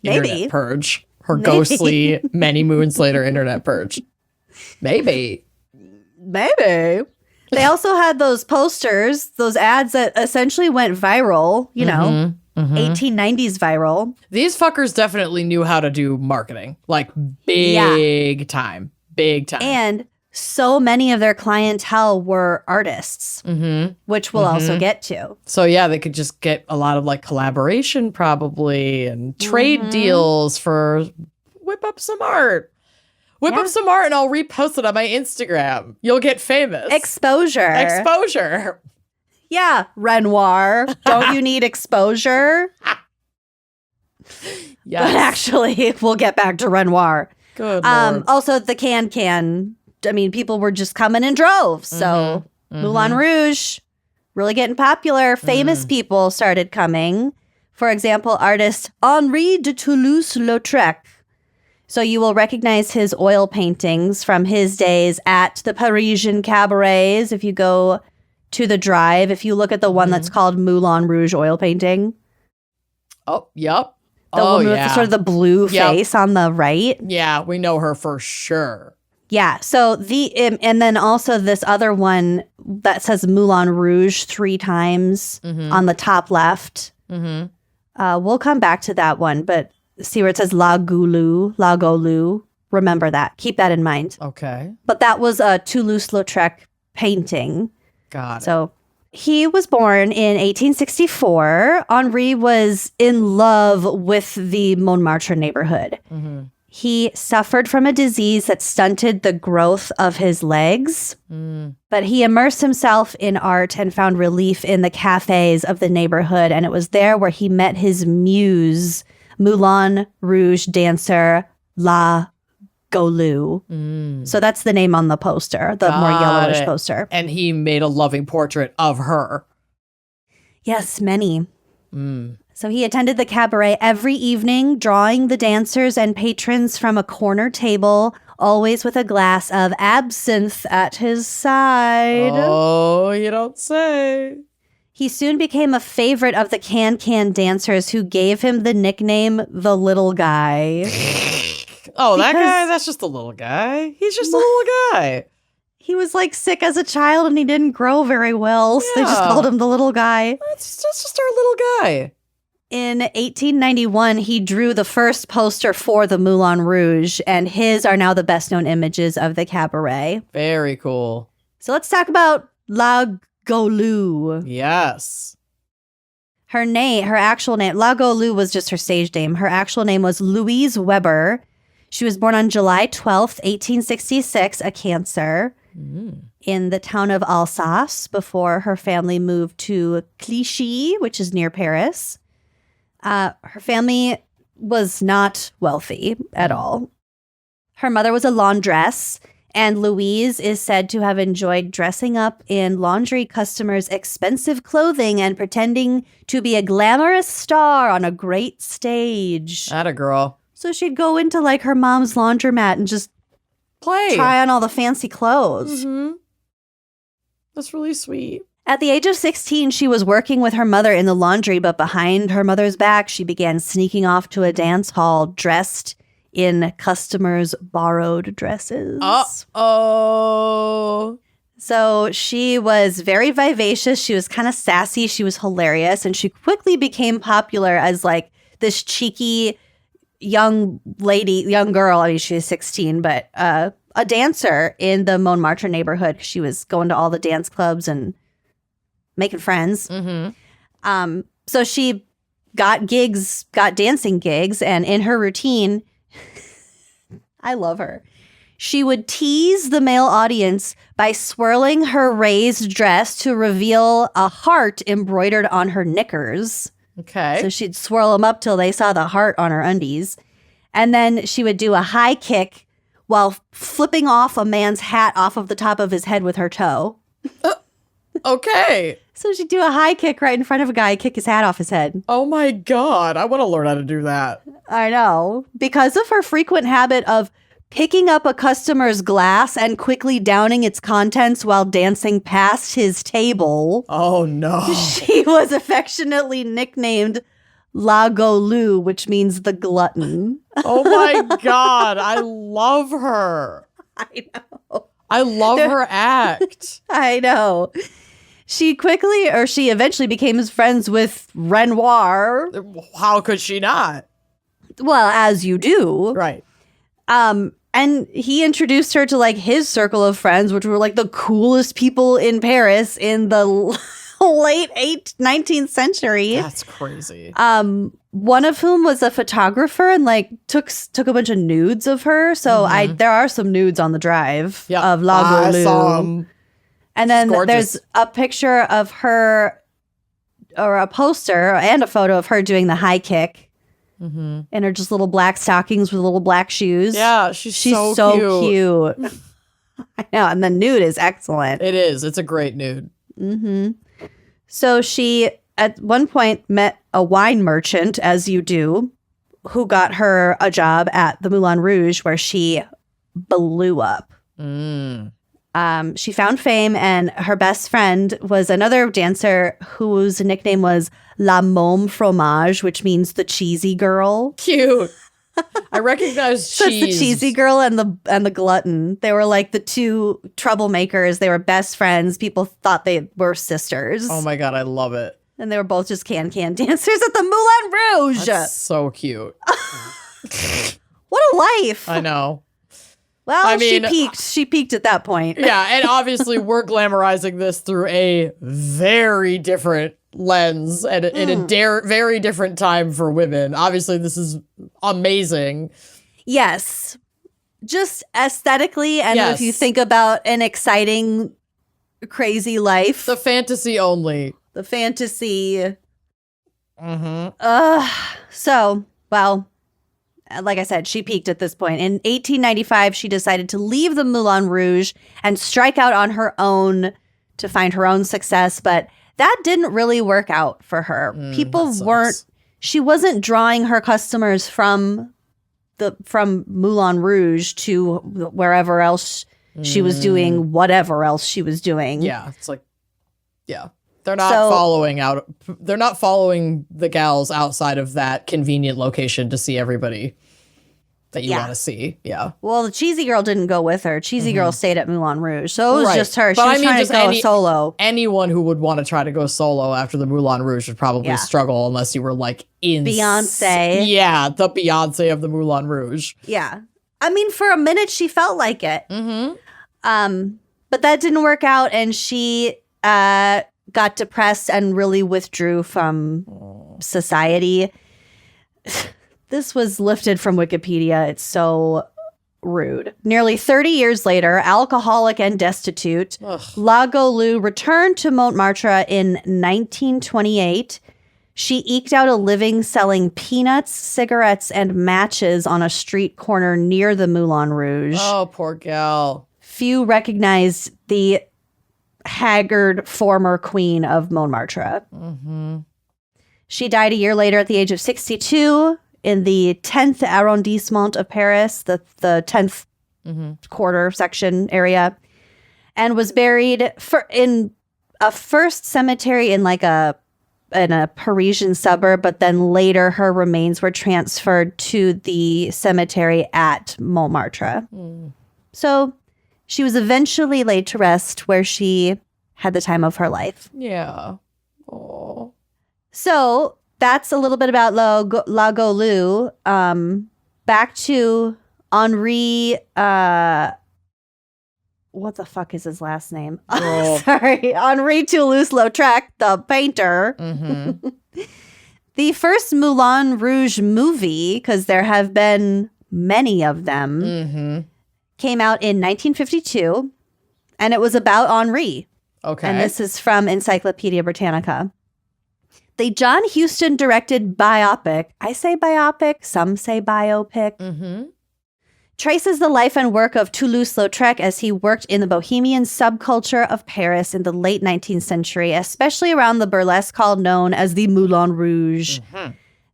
Speaker 2: internet purge. Her ghostly many moons later internet purge. Maybe.
Speaker 3: They also had those posters, those ads that essentially went viral, you know, 1890s viral.
Speaker 2: These fuckers definitely knew how to do marketing, like big time.
Speaker 3: And so many of their clientele were artists, which we'll also get to.
Speaker 2: So yeah, they could just get a lot of like collaboration probably and trade deals for whip up some art. Whip up some art and I'll repost it on my Instagram. You'll get famous. Exposure.
Speaker 3: Yeah, Renoir. Don't you need exposure?
Speaker 2: Yes.
Speaker 3: But actually, we'll get back to Renoir.
Speaker 2: Good Lord.
Speaker 3: Also, the can. I mean, people were just coming in droves. So Moulin Rouge, really getting popular. Famous people started coming. For example, artist Henri de Toulouse-Lautrec. So you will recognize his oil paintings from his days at the Parisian cabarets. If you go to the Drive, if you look at the one that's called Moulin Rouge oil painting.
Speaker 2: Oh, yep.
Speaker 3: The woman with the, sort of the blue face on the right.
Speaker 2: Yeah, we know her for sure.
Speaker 3: Yeah. So and then also this other one that says Moulin Rouge 3 times on the top left. We'll come back to that one, but see where it says La Goulue. Remember that. Keep that in mind.
Speaker 2: Okay.
Speaker 3: But that was a Toulouse-Lautrec painting.
Speaker 2: Got it.
Speaker 3: So he was born in 1864. Henri was in love with the Montmartre neighborhood. He suffered from a disease that stunted the growth of his legs, but he immersed himself in art and found relief in the cafes of the neighborhood. And it was there where he met his muse, Moulin Rouge dancer La Goulue. So that's the name on the poster, the more yellowish poster.
Speaker 2: And he made a loving portrait of her.
Speaker 3: Yes, many. So he attended the cabaret every evening, drawing the dancers and patrons from a corner table, always with a glass of absinthe at his side.
Speaker 2: Oh, you don't say.
Speaker 3: He soon became a favorite of the can dancers who gave him the nickname the little guy.
Speaker 2: Oh, that guy? That's just a little guy. He's just a little guy.
Speaker 3: He was like sick as a child and he didn't grow very well, so they just called him the little guy.
Speaker 2: That's just our little guy.
Speaker 3: In 1891, he drew the first poster for the Moulin Rouge, and his are now the best-known images of the cabaret.
Speaker 2: Very cool.
Speaker 3: So let's talk about La Goulue.
Speaker 2: Yes.
Speaker 3: Her actual name, La Goulue was just her stage name. Her actual name was Louise Weber. She was born on July 12th, 1866, a Cancer, in the town of Alsace before her family moved to Clichy, which is near Paris. Her family was not wealthy at all. Her mother was a laundress, and Louise is said to have enjoyed dressing up in laundry customers' expensive clothing and pretending to be a glamorous star on a great stage.
Speaker 2: Atta girl.
Speaker 3: So she'd go into like her mom's laundromat and just try on all the fancy clothes.
Speaker 2: Mm-hmm. That's really sweet.
Speaker 3: At the age of 16, she was working with her mother in the laundry, but behind her mother's back, she began sneaking off to a dance hall dressed in customers' borrowed dresses.
Speaker 2: Uh-oh.
Speaker 3: So she was very vivacious. She was kind of sassy. She was hilarious. And she quickly became popular as like this cheeky young girl. I mean, she was 16, but a dancer in the Montmartre neighborhood. She was going to all the dance clubs and making friends.
Speaker 2: Mm-hmm.
Speaker 3: So she got dancing gigs, and in her routine, I love her. She would tease the male audience by swirling her raised dress to reveal a heart embroidered on her knickers.
Speaker 2: Okay.
Speaker 3: So she'd swirl them up till they saw the heart on her undies. And then she would do a high kick while flipping off a man's hat off of the top of his head with her toe.
Speaker 2: Okay.
Speaker 3: So she'd do a high kick right in front of a guy, kick his hat off his head.
Speaker 2: Oh my God. I want to learn how to do that.
Speaker 3: I know. Because of her frequent habit of picking up a customer's glass and quickly downing its contents while dancing past his table.
Speaker 2: Oh no.
Speaker 3: She was affectionately nicknamed La Goulue, which means the glutton.
Speaker 2: Oh my God. I love her.
Speaker 3: I know.
Speaker 2: I love her act.
Speaker 3: I know. She eventually became friends with Renoir.
Speaker 2: How could she not?
Speaker 3: Well, as you do.
Speaker 2: Right.
Speaker 3: And he introduced her to like his circle of friends, which were like the coolest people in Paris in the late 19th century.
Speaker 2: That's crazy.
Speaker 3: One of whom was a photographer and like took a bunch of nudes of her. So there are some nudes on the drive of La Goulue.
Speaker 2: I saw 'em.
Speaker 3: And then
Speaker 2: gorgeous.
Speaker 3: there's a picture of her, or a poster and a photo of her doing the high kick.
Speaker 2: Mm-hmm.
Speaker 3: In her just little black stockings with little black shoes.
Speaker 2: Yeah, she's so
Speaker 3: cute. I know, and the nude is excellent.
Speaker 2: It is. It's a great nude.
Speaker 3: Mm-hmm. So she, at one point, met a wine merchant, as you do, who got her a job at the Moulin Rouge, where she blew up. She found fame, and her best friend was another dancer whose nickname was La Môme Fromage, which means the cheesy girl.
Speaker 2: Cute. I recognize cheese.
Speaker 3: So it's the cheesy girl and the glutton. They were like the two troublemakers. They were best friends. People thought they were sisters.
Speaker 2: Oh my God, I love it.
Speaker 3: And they were both just can dancers at the Moulin Rouge.
Speaker 2: That's so cute.
Speaker 3: What a life.
Speaker 2: I know.
Speaker 3: Well,
Speaker 2: I mean,
Speaker 3: she peaked at that point.
Speaker 2: Yeah, and obviously we're glamorizing this through a very different lens and in a very different time for women. Obviously, this is amazing.
Speaker 3: Yes. Just aesthetically, and
Speaker 2: Yes.
Speaker 3: if you think about an exciting, crazy life.
Speaker 2: The fantasy only.
Speaker 3: The fantasy.
Speaker 2: Mm-hmm.
Speaker 3: So, well, like I said, she peaked at this point. In 1895, she decided to leave the Moulin Rouge and strike out on her own to find her own success. But that didn't really work out for her. She wasn't drawing her customers from Moulin Rouge to wherever else she was doing whatever else she was doing.
Speaker 2: Yeah, it's like, yeah. They're not they're not following the gals outside of that convenient location to see everybody. that you want to see. Yeah.
Speaker 3: Well, the cheesy girl didn't go with her. Cheesy girl stayed at Moulin Rouge. So it was just her. She
Speaker 2: But
Speaker 3: was trying to go solo.
Speaker 2: Anyone who would want to try to go solo after the Moulin Rouge would probably struggle unless you were like in
Speaker 3: Beyonce.
Speaker 2: Yeah, the Beyonce of the Moulin Rouge.
Speaker 3: Yeah. I mean, for a minute, she felt like it. But that didn't work out, and she got depressed and really withdrew from society. This was lifted from Wikipedia. It's so rude. Nearly 30 years later, alcoholic and destitute, La Goulue returned to Montmartre in 1928. She eked out a living selling peanuts, cigarettes, and matches on a street corner near the Moulin Rouge.
Speaker 2: Oh, poor gal.
Speaker 3: Few recognized the haggard former queen of Montmartre. She died a year later at the age of 62 in the 10th arrondissement of Paris, the 10th quarter section area, and was buried in a first cemetery in a Parisian suburb, but then later her remains were transferred to the cemetery at Montmartre. So she was eventually laid to rest where she had the time of her life.
Speaker 2: Yeah. Oh.
Speaker 3: So that's a little bit about La Goulue. Back to Henri. What the fuck is his last name? Sorry. Henri Toulouse-Lautrec, the painter. The first Moulin Rouge movie, because there have been many of them, came out in 1952, and it was about Henri.
Speaker 2: Okay.
Speaker 3: And this is from Encyclopedia Britannica. The John Huston directed biopic, I say biopic, some say biopic, traces the life and work of Toulouse-Lautrec as he worked in the bohemian subculture of Paris in the late 19th century, especially around the burlesque hall known as the Moulin Rouge.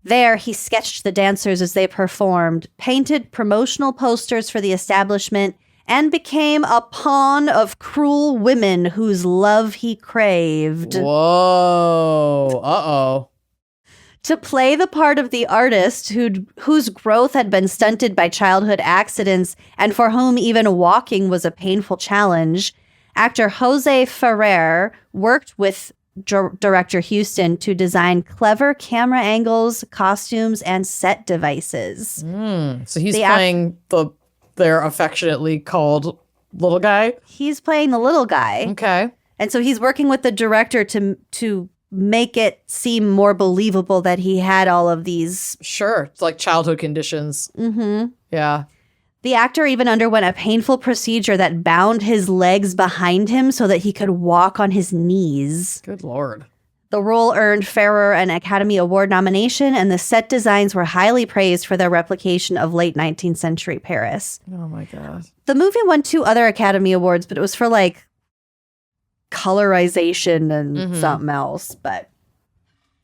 Speaker 3: There, he sketched the dancers as they performed, painted promotional posters for the establishment, and became a pawn of cruel women whose love he craved.
Speaker 2: Whoa. Uh-oh.
Speaker 3: To play the part of the artist whose growth had been stunted by childhood accidents and for whom even walking was a painful challenge, actor Jose Ferrer worked with director Huston to design clever camera angles, costumes, and set devices.
Speaker 2: So he's playing they're affectionately called little guy?
Speaker 3: He's playing the little guy.
Speaker 2: Okay.
Speaker 3: And so he's working with the director to make it seem more believable that he had all of these.
Speaker 2: Sure. It's like childhood conditions. Yeah.
Speaker 3: The actor even underwent a painful procedure that bound his legs behind him so that he could walk on his knees.
Speaker 2: Good Lord.
Speaker 3: The role earned Ferrer an Academy Award nomination, and the set designs were highly praised for their replication of late 19th century Paris.
Speaker 2: Oh, my God.
Speaker 3: The movie won 2 other Academy Awards, but it was for colorization and something else. But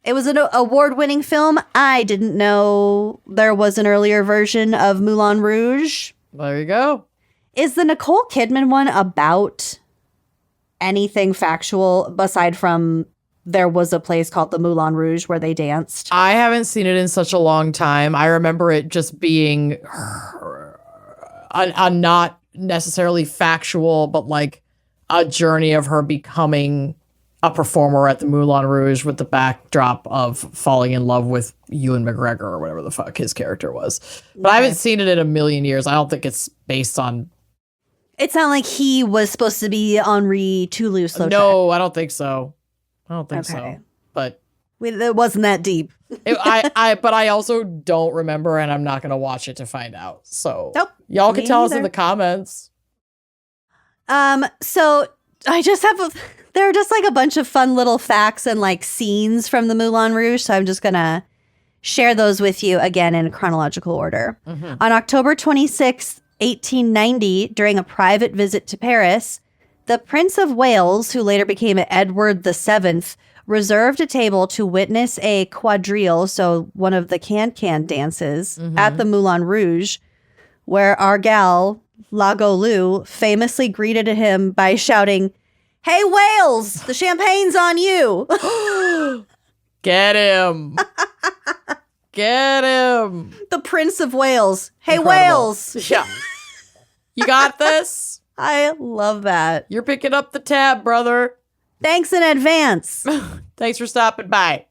Speaker 3: it was an award-winning film. I didn't know there was an earlier version of Moulin Rouge.
Speaker 2: There you go.
Speaker 3: Is the Nicole Kidman one about anything factual aside from there was a place called the Moulin Rouge where they danced?
Speaker 2: I haven't seen it in such a long time. I remember it just being a not necessarily factual, but like a journey of her becoming a performer at the Moulin Rouge with the backdrop of falling in love with Ewan McGregor or whatever the fuck his character was. But I haven't seen it in a million years. I don't think it's based on...
Speaker 3: It's not like he was supposed to be Henri Toulouse-Lautrec.
Speaker 2: No, I don't think so. I don't think so. But...
Speaker 3: It wasn't that deep.
Speaker 2: But I also don't remember, and I'm not going to watch it to find out. So y'all can tell us in the comments.
Speaker 3: So I just have there are just a bunch of fun little facts and scenes from the Moulin Rouge. So I'm just going to share those with you again in chronological order. On October 26th, 1890, during a private visit to Paris, the Prince of Wales, who later became Edward VII, reserved a table to witness a quadrille, so one of the can-can dances, at the Moulin Rouge, where our gal, La Goulue, famously greeted him by shouting, "Hey, Wales, the champagne's on you."
Speaker 2: Get him. Get him.
Speaker 3: The Prince of Wales. Hey,
Speaker 2: Incredible.
Speaker 3: Wales.
Speaker 2: Yeah. You got this?
Speaker 3: I love that.
Speaker 2: You're picking up the tab, brother.
Speaker 3: Thanks in advance.
Speaker 2: Thanks for stopping by.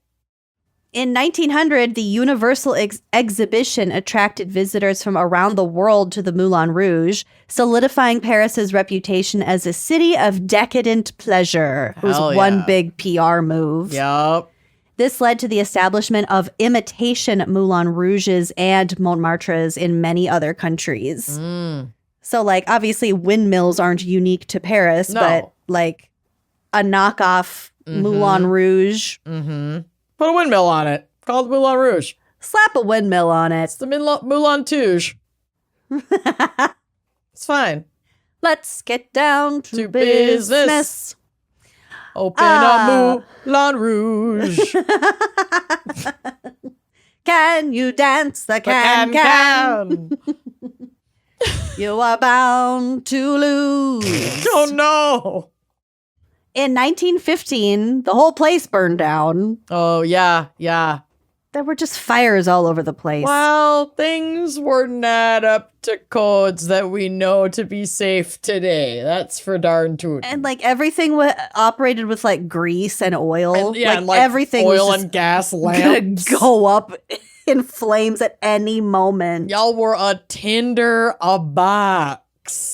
Speaker 3: In 1900, the Universal Exhibition attracted visitors from around the world to the Moulin Rouge, solidifying Paris's reputation as a city of decadent pleasure. It was
Speaker 2: Hell
Speaker 3: one
Speaker 2: yeah.
Speaker 3: big PR move.
Speaker 2: Yup.
Speaker 3: This led to the establishment of imitation Moulin Rouges and Montmartres in many other countries. So, like, obviously windmills aren't unique to Paris,
Speaker 2: No.
Speaker 3: but, like, a knockoff Moulin Rouge.
Speaker 2: Put a windmill on it. Called Moulin Rouge.
Speaker 3: Slap a windmill on it.
Speaker 2: It's the Moulin Rouge. It's fine.
Speaker 3: Let's get down to
Speaker 2: To
Speaker 3: business.
Speaker 2: business. Open a Moulin Rouge.
Speaker 3: Can you dance the can? You are bound to lose.
Speaker 2: Oh no.
Speaker 3: In 1915, the whole place burned down.
Speaker 2: Oh yeah, yeah.
Speaker 3: There were just fires all over the place.
Speaker 2: Well, things were not up to codes that we know to be safe today. That's for darn tootin'.
Speaker 3: And like everything operated with like grease and oil.
Speaker 2: And, yeah, and, like
Speaker 3: everything
Speaker 2: oil
Speaker 3: was
Speaker 2: and gas
Speaker 3: gonna
Speaker 2: lamps.
Speaker 3: go up in flames at any moment.
Speaker 2: Y'all were a tinder a box.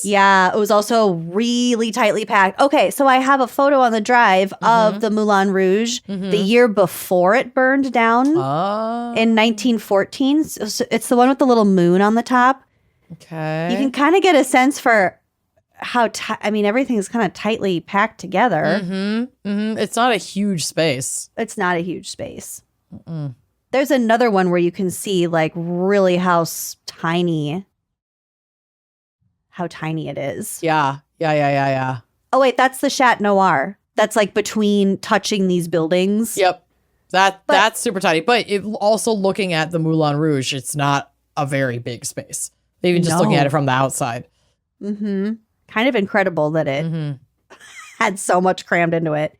Speaker 3: Yeah, it was also really tightly packed. Okay, so I have a photo on the drive of the Moulin Rouge the year before it burned down in 1914. So it's the one with the little moon on the top.
Speaker 2: Okay.
Speaker 3: You can kind of get a sense for how, everything is kind of tightly packed together.
Speaker 2: It's not a huge space.
Speaker 3: It's not a huge space. There's another one where you can see like really how tiny it is.
Speaker 2: Yeah.
Speaker 3: Oh, wait, that's the Chat Noir. That's like between touching these buildings.
Speaker 2: Yep. That's super tiny. But also looking at the Moulin Rouge, it's not a very big space. Even just looking at it from the outside.
Speaker 3: Kind of incredible that it had so much crammed into it.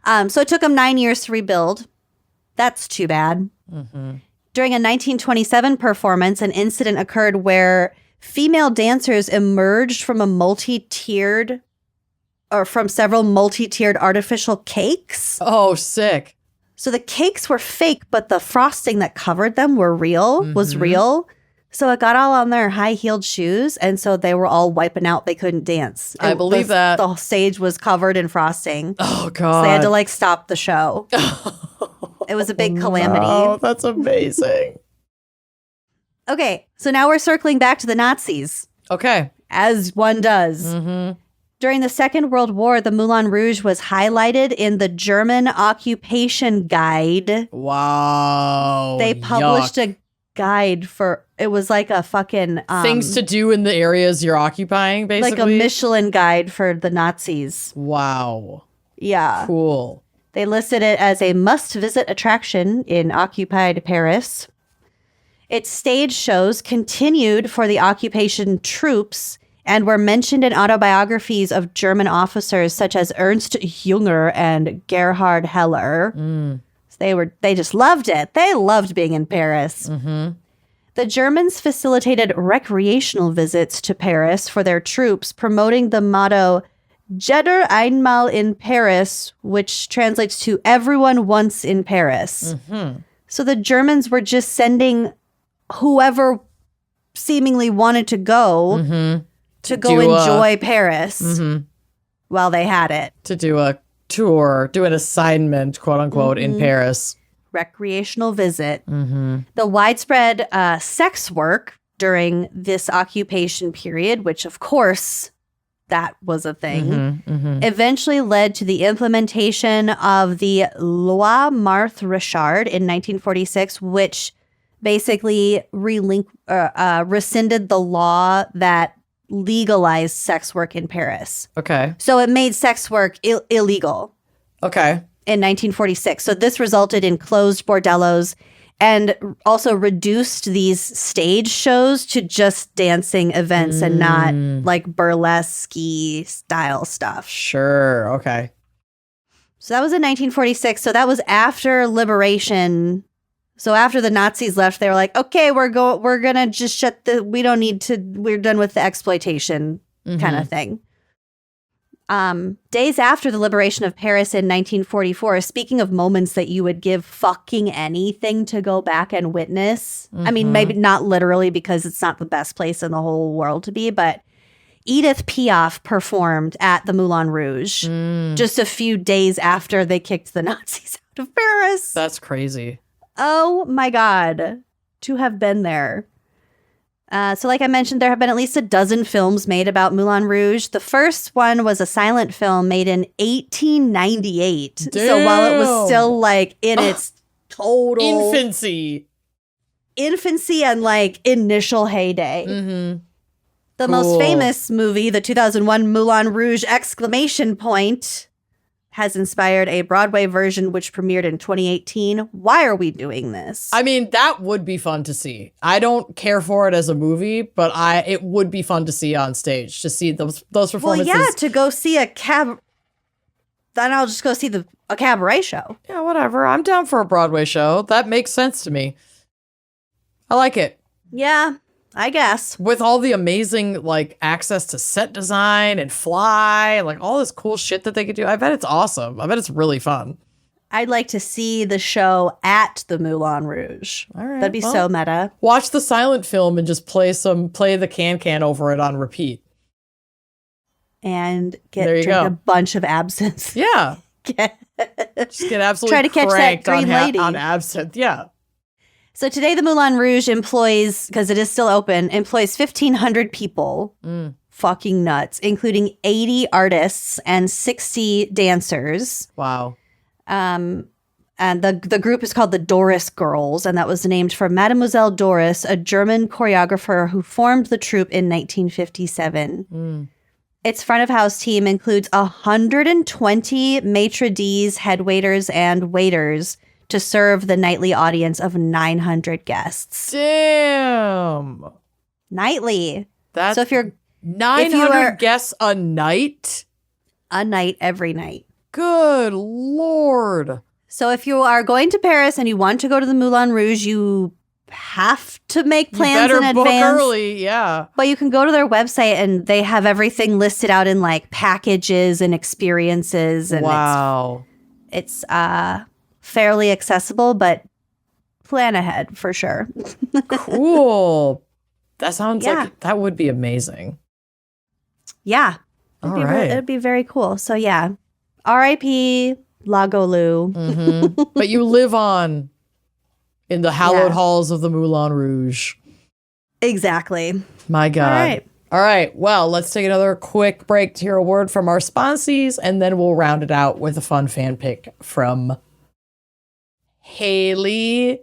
Speaker 3: So it took them 9 years to rebuild. That's too bad. During a 1927 performance, an incident occurred where female dancers emerged from several multi-tiered artificial cakes.
Speaker 2: Oh, sick.
Speaker 3: So the cakes were fake, but the frosting that covered them was real. So it got all on their high-heeled shoes, and so they were all wiping out. They couldn't dance.
Speaker 2: I believe that.
Speaker 3: The stage was covered in frosting.
Speaker 2: Oh,
Speaker 3: So
Speaker 2: God.
Speaker 3: they had to like stop the show. It was a big calamity.
Speaker 2: Oh, that's amazing.
Speaker 3: Okay, so now we're circling back to the Nazis,
Speaker 2: Okay.
Speaker 3: as one does. During the Second World War, the Moulin Rouge was highlighted in the German Occupation Guide.
Speaker 2: Wow.
Speaker 3: They published a guide it was like a fucking...
Speaker 2: things to do in the areas you're occupying, basically.
Speaker 3: like a Michelin guide for the Nazis.
Speaker 2: Wow.
Speaker 3: Yeah.
Speaker 2: Cool.
Speaker 3: They listed it as a must-visit attraction in occupied Paris. Its stage shows continued for the occupation troops and were mentioned in autobiographies of German officers such as Ernst Jünger and Gerhard Heller. So they just loved it. They loved being in Paris. The Germans facilitated recreational visits to Paris for their troops, promoting the motto Jeder einmal in Paris, which translates to everyone once in Paris. So the Germans were just sending whoever seemingly wanted to go enjoy Paris while they had it.
Speaker 2: To do a tour, do an assignment, quote unquote, in Paris.
Speaker 3: Recreational visit. The widespread sex work during this occupation period, which of course that was a thing, eventually led to the implementation of the Loi Marthe Richard in 1946, which basically rescinded the law that legalized sex work in Paris.
Speaker 2: Okay.
Speaker 3: So it made sex work illegal
Speaker 2: Okay.
Speaker 3: in 1946. So this resulted in closed bordellos and also reduced these stage shows to just dancing events and not like burlesque style stuff.
Speaker 2: Sure. Okay.
Speaker 3: So that was in 1946. So that was after liberation So after the Nazis left, they were like, okay, we're gonna just we're done with the exploitation kind of thing. Days after the liberation of Paris in 1944, speaking of moments that you would give fucking anything to go back and witness. I mean, maybe not literally because it's not the best place in the whole world to be, but Edith Piaf performed at the Moulin Rouge just a few days after they kicked the Nazis out of Paris.
Speaker 2: That's crazy.
Speaker 3: Oh my God, to have been there. So like I mentioned, there have been at least a dozen films made about Moulin Rouge. The first one was a silent film made in 1898.
Speaker 2: Damn.
Speaker 3: So while it was still like in its total
Speaker 2: infancy
Speaker 3: and like initial heyday. The most famous movie, the 2001 Moulin Rouge ! Has inspired a Broadway version which premiered in 2018. Why are we doing this?
Speaker 2: I mean, that would be fun to see. I don't care for it as a movie, but it would be fun to see on stage, to see those performances.
Speaker 3: Well, yeah, to go see then I'll just go see a cabaret show.
Speaker 2: Yeah, whatever. I'm down for a Broadway show. That makes sense to me. I like it.
Speaker 3: Yeah, I guess.
Speaker 2: With all the amazing, like, access to set design and fly, like, all this cool shit that they could do. I bet it's awesome. I bet it's really fun.
Speaker 3: I'd like to see the show at the Moulin Rouge.
Speaker 2: All right.
Speaker 3: That'd be so meta.
Speaker 2: Watch the silent film and just play the can over it on repeat.
Speaker 3: And drink a bunch of absinthe.
Speaker 2: Yeah. Just get absolutely
Speaker 3: try to catch that
Speaker 2: cranked
Speaker 3: green lady
Speaker 2: on absinthe. Yeah.
Speaker 3: So today the Moulin Rouge employs, because it is still open, 1,500 people. Fucking nuts, including 80 artists and 60 dancers.
Speaker 2: Wow.
Speaker 3: And the group is called the Doris Girls, and that was named for Mademoiselle Doris, a German choreographer who formed the troupe in 1957. Its front of house team includes 120 maitre d's, head waiters, and waiters to serve the nightly audience of 900 guests.
Speaker 2: Damn.
Speaker 3: Nightly.
Speaker 2: So
Speaker 3: if you're
Speaker 2: 900 guests a night?
Speaker 3: A night, every night.
Speaker 2: Good Lord.
Speaker 3: So if you are going to Paris and you want to go to the Moulin Rouge, you have to make plans in advance. Book
Speaker 2: early, yeah.
Speaker 3: But you can go to their website and they have everything listed out in like packages and experiences. And
Speaker 2: wow.
Speaker 3: It's fairly accessible, but plan ahead for sure.
Speaker 2: Cool. That sounds like that would be amazing.
Speaker 3: Yeah.
Speaker 2: All right.
Speaker 3: It'd be very cool. So yeah. R.I.P. La Goulue.
Speaker 2: But you live on in the hallowed halls of the Moulin Rouge.
Speaker 3: Exactly.
Speaker 2: My God. All right. Well, let's take another quick break to hear a word from our sponsees, and then we'll round it out with a fun fan pick from Haley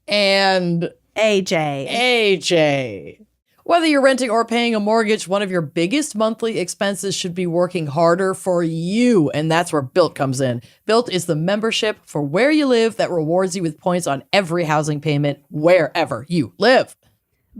Speaker 2: and AJ. Whether you're renting or paying a mortgage, one of your biggest monthly expenses should be working harder for you. And that's where Built comes in. Built is the membership for where you live that rewards you with points on every housing payment wherever you live.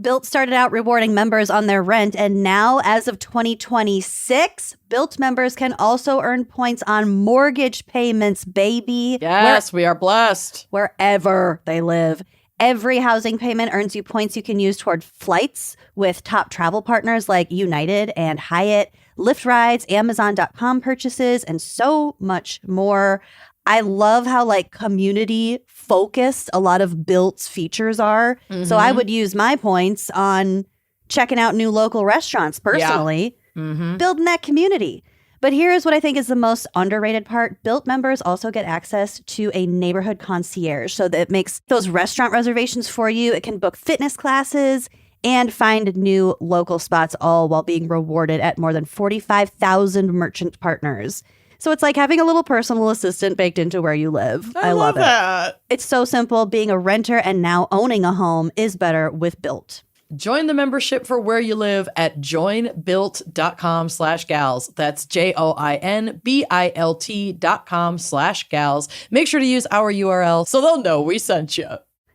Speaker 3: Built started out rewarding members on their rent, and now, as of 2026, Built members can also earn points on mortgage payments, baby.
Speaker 2: Yes, we are blessed.
Speaker 3: Wherever they live. Every housing payment earns you points you can use toward flights with top travel partners like United and Hyatt, Lyft rides, Amazon.com purchases, and so much more. I love how like community focused a lot of Built's features are. So I would use my points on checking out new local restaurants personally, building that community. But here's what I think is the most underrated part. Built members also get access to a neighborhood concierge. So that it makes those restaurant reservations for you. It can book fitness classes and find new local spots, all while being rewarded at more than 45,000 merchant partners. So it's like having a little personal assistant baked into where you live. I love
Speaker 2: that.
Speaker 3: It's so simple. Being a renter and now owning a home is better with Built.
Speaker 2: Join the membership for where you live at joinbuilt.com/gals. That's JOINBILT.com/gals. Make sure to use our URL so they'll know we sent you.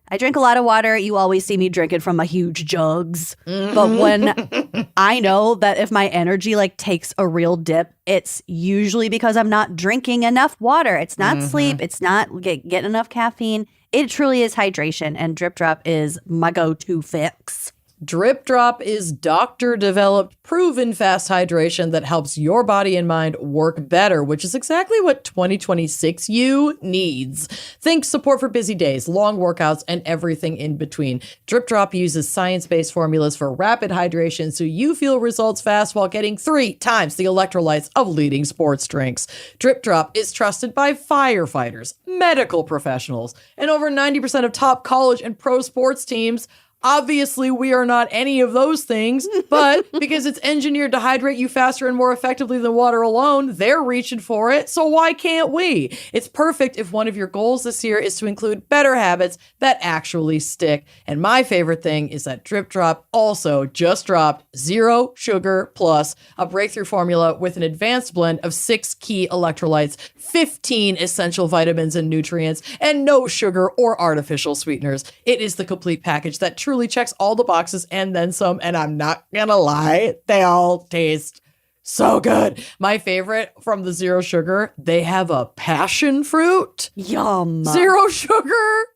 Speaker 3: I drink a lot of water. You always see me drinking from a huge jugs. But when I know that if my energy like takes a real dip, it's usually because I'm not drinking enough water. It's not sleep. It's not getting enough caffeine. It truly is hydration, and Drip Drop is my go-to fix.
Speaker 2: Drip Drop is doctor-developed, proven fast hydration that helps your body and mind work better, which is exactly what 2026 you needs. Think support for busy days, long workouts, and everything in between. Drip Drop uses science-based formulas for rapid hydration so you feel results fast while getting 3 times the electrolytes of leading sports drinks. Drip Drop is trusted by firefighters, medical professionals, and over 90% of top college and pro sports teams. Obviously, we are not any of those things, but because it's engineered to hydrate you faster and more effectively than water alone, they're reaching for it, so why can't we? It's perfect if one of your goals this year is to include better habits that actually stick. And my favorite thing is that Drip Drop also just dropped Zero Sugar Plus, a breakthrough formula with an advanced blend of 6 key electrolytes, 15 essential vitamins and nutrients, and no sugar or artificial sweeteners. It is the complete package that truly checks all the boxes and then some, and I'm not gonna lie, they all taste so good. My favorite from the Zero Sugar, they have a passion fruit.
Speaker 3: Yum.
Speaker 2: Zero sugar.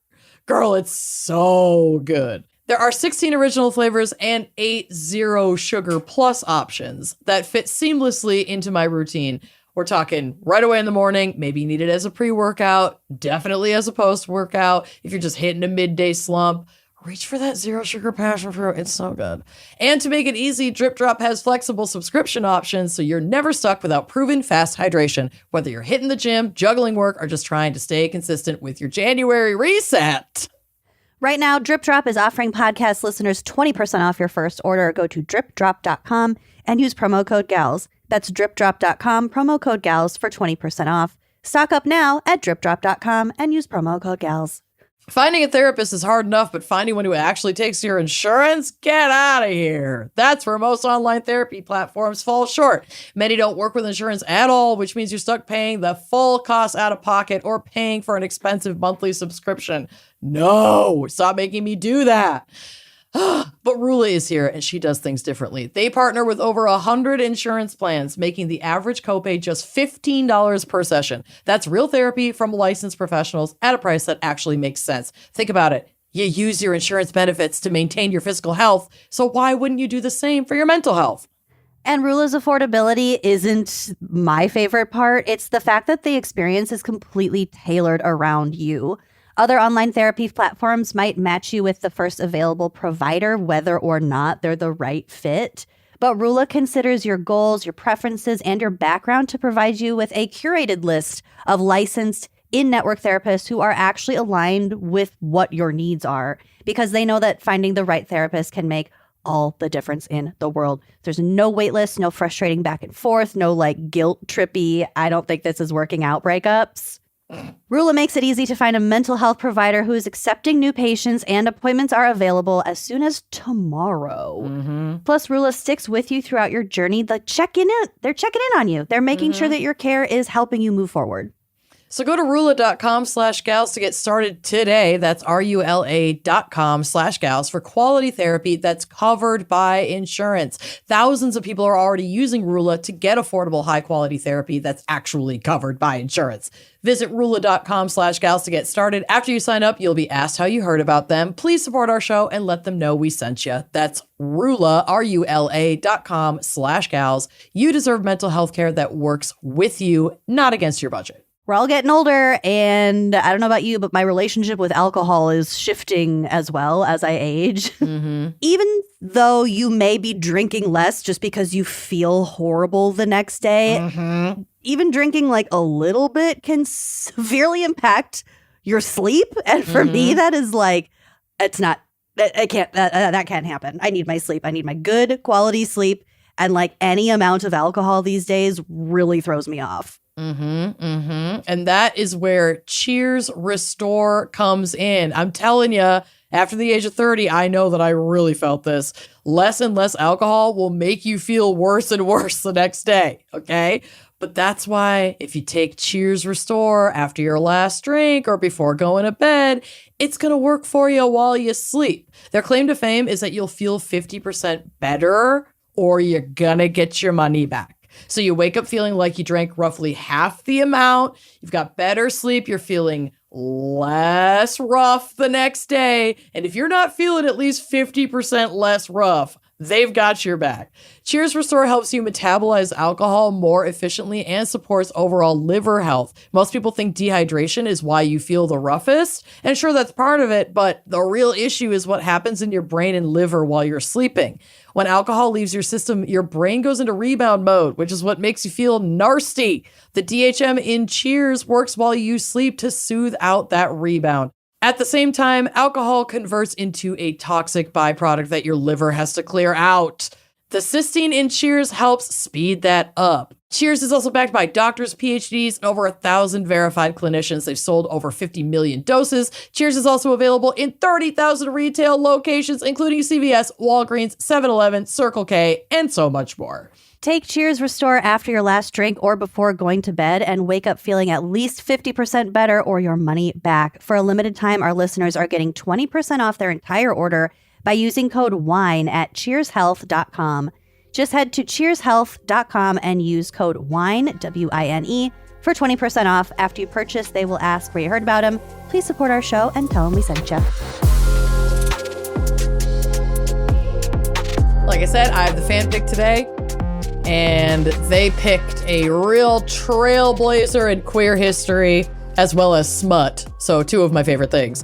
Speaker 2: Girl, it's so good. There are 16 original flavors and 8 Zero Sugar Plus options that fit seamlessly into my routine. We're talking right away in the morning, maybe you need it as a pre-workout, definitely as a post-workout. If you're just hitting a midday slump, reach for that Zero Sugar passion fruit. It's so good. And to make it easy, Drip Drop has flexible subscription options, so you're never stuck without proven fast hydration, whether you're hitting the gym, juggling work, or just trying to stay consistent with your January reset.
Speaker 3: Right now, Drip Drop is offering podcast listeners 20% off your first order. Go to dripdrop.com and use promo code GALS. That's dripdrop.com, promo code GALS for 20% off. Stock up now at dripdrop.com and use promo code GALS.
Speaker 2: Finding a therapist is hard enough, but finding one who actually takes your insurance? Get out of here. That's where most online therapy platforms fall short. Many don't work with insurance at all, which means you're stuck paying the full cost out of pocket or paying for an expensive monthly subscription. No, stop making me do that. But Rula is here, and she does things differently. They partner with over 100 insurance plans, making the average copay just $15 per session. That's real therapy from licensed professionals at a price that actually makes sense. Think about it. You use your insurance benefits to maintain your physical health, so why wouldn't you do the same for your mental health?
Speaker 3: And Rula's affordability isn't my favorite part. It's the fact that the experience is completely tailored around you. Other online therapy platforms might match you with the first available provider, whether or not they're the right fit. But Rula considers your goals, your preferences, and your background to provide you with a curated list of licensed in-network therapists who are actually aligned with what your needs are, because they know that finding the right therapist can make all the difference in the world. There's no wait list, no frustrating back and forth, no guilt trippy, I don't think this is working out breakups. Rula makes it easy to find a mental health provider who is accepting new patients, and appointments are available as soon as tomorrow. Plus, Rula sticks with you throughout your journey. They're checking in on you. They're making sure that your care is helping you move forward.
Speaker 2: So go to rula.com/gals to get started today. That's RULA.com/gals for quality therapy that's covered by insurance. Thousands of people are already using Rula to get affordable, high quality therapy that's actually covered by insurance. Visit rula.com/gals to get started. After you sign up, you'll be asked how you heard about them. Please support our show and let them know we sent you. That's Rula, RULA.com/gals. You deserve mental health care that works with you, not against your budget.
Speaker 3: We're all getting older, and I don't know about you, but my relationship with alcohol is shifting as well as I age. Even though you may be drinking less just because you feel horrible the next day, even drinking a little bit can severely impact your sleep. And for me, that is it's not, that can't happen. I need my sleep. I need my good quality sleep. And any amount of alcohol these days really throws me off.
Speaker 2: And that is where Cheers Restore comes in. I'm telling you, after the age of 30, I know that I really felt this. Less and less alcohol will make you feel worse and worse the next day, okay? But that's why if you take Cheers Restore after your last drink or before going to bed, it's going to work for you while you sleep. Their claim to fame is that you'll feel 50% better or you're going to get your money back. So you wake up feeling like you drank roughly half the amount. You've got better sleep. You're feeling less rough the next day. And if you're not feeling at least 50% less rough, they've got your back. Cheers Restore helps you metabolize alcohol more efficiently and supports overall liver health. Most people think dehydration is why you feel the roughest, and sure, that's part of it, but the real issue is what happens in your brain and liver while you're sleeping. When alcohol leaves your system, your brain goes into rebound mode, which is what makes you feel nasty. The DHM in Cheers works while you sleep to soothe out that rebound. At the same time, alcohol converts into a toxic byproduct that your liver has to clear out. The cysteine in Cheers helps speed that up. Cheers is also backed by doctors, PhDs, and over 1,000 verified clinicians. They've sold over 50 million doses. Cheers is also available in 30,000 retail locations, including CVS, Walgreens, 7-Eleven, Circle K, and so much more.
Speaker 3: Take Cheers Restore after your last drink or before going to bed and wake up feeling at least 50% better or your money back. For a limited time, our listeners are getting 20% off their entire order by using code WINE at cheershealth.com. Just head to cheershealth.com and use code WINE, W-I-N-E, for 20% off. After you purchase, they will ask where you heard about them. Please support our show and tell them we sent you.
Speaker 2: Like I said, I have the fan pick today. And they picked a real trailblazer in queer history, as well as smut. So 2 of my favorite things.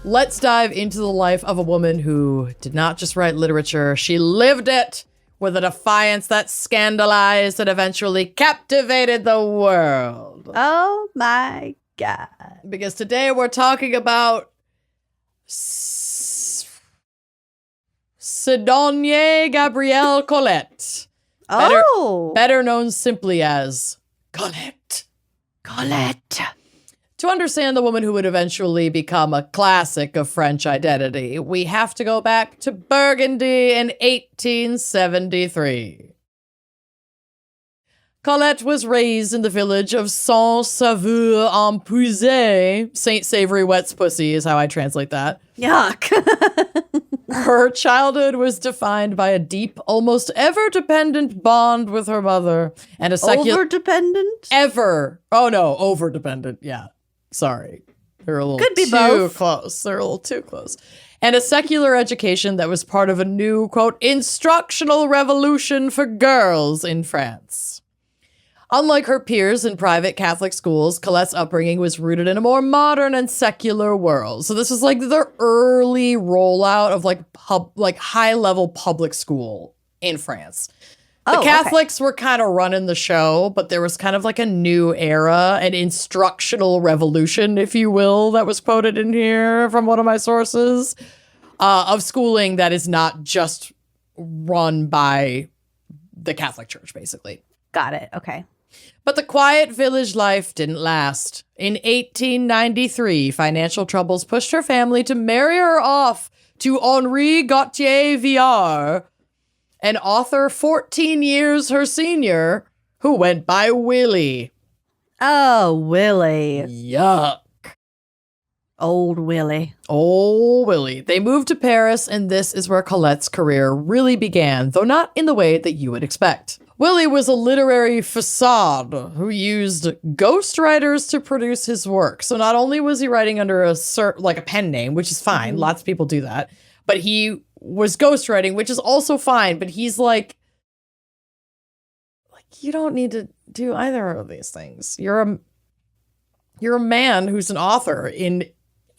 Speaker 2: Let's dive into the life of a woman who did not just write literature, she lived it with a defiance that scandalized and eventually captivated the world.
Speaker 3: Oh my God.
Speaker 2: Because today we're talking about Sidonie-Gabrielle Colette. Better known simply as Colette.
Speaker 3: Colette.
Speaker 2: To understand the woman who would eventually become a classic of French identity, we have to go back to Burgundy in 1873. Colette was raised in the village of Saint-Sauveur-en-Puisay. Saint Savory Wet's Pussy is how I translate that.
Speaker 3: Yuck.
Speaker 2: Her childhood was defined by a deep, almost ever-dependent bond with her mother and a secular...
Speaker 3: Over-dependent?
Speaker 2: Over-dependent, yeah. Sorry. They're a little
Speaker 3: Could be
Speaker 2: too
Speaker 3: both.
Speaker 2: close. They're a little too close. And a secular education that was part of a new, quote, instructional revolution for girls in France. Unlike her peers in private Catholic schools, Colette's upbringing was rooted in a more modern and secular world. So this was like the early rollout of like high-level public school in France. The Catholics were kind of running the show, but there was kind of like a new era, an instructional revolution, if you will, that was quoted in here from one of my sources, of schooling that is not just run by the Catholic Church, basically.
Speaker 3: Got it. Okay.
Speaker 2: But the quiet village life didn't last. In 1893, financial troubles pushed her family to marry her off to Henri Gautier Viard, an author 14 years her senior, who went by Willie.
Speaker 3: Oh, Willie.
Speaker 2: Yuck.
Speaker 3: Old Willie.
Speaker 2: Oh, Willie. They moved to Paris, and this is where Colette's career really began, though not in the way that you would expect. Willie was a literary facade who used ghostwriters to produce his work. So not only was he writing under a pen name, which is fine, lots of people do that, but he was ghostwriting, which is also fine, but he's like you don't need to do either of these things. You're a man who's an author in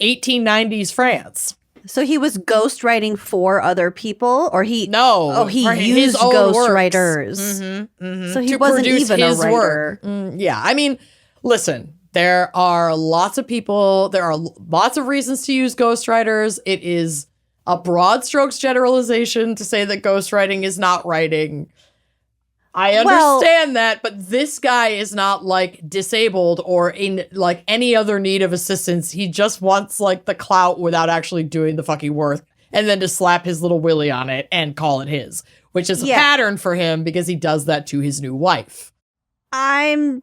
Speaker 2: 1890s France.
Speaker 3: So he was ghostwriting for other people, or he used
Speaker 2: his own
Speaker 3: ghostwriters.
Speaker 2: Mm-hmm, mm-hmm.
Speaker 3: So he wasn't even a writer.
Speaker 2: Yeah, I mean, listen, there are lots of people, there are lots of reasons to use ghostwriters. It is a broad strokes generalization to say that ghostwriting is not writing. I understand that, but this guy is not like disabled or in like any other need of assistance. He just wants like the clout without actually doing the fucking work, and then to slap his little Willie on it and call it his, which is a pattern for him because he does that to his new wife.
Speaker 3: I'm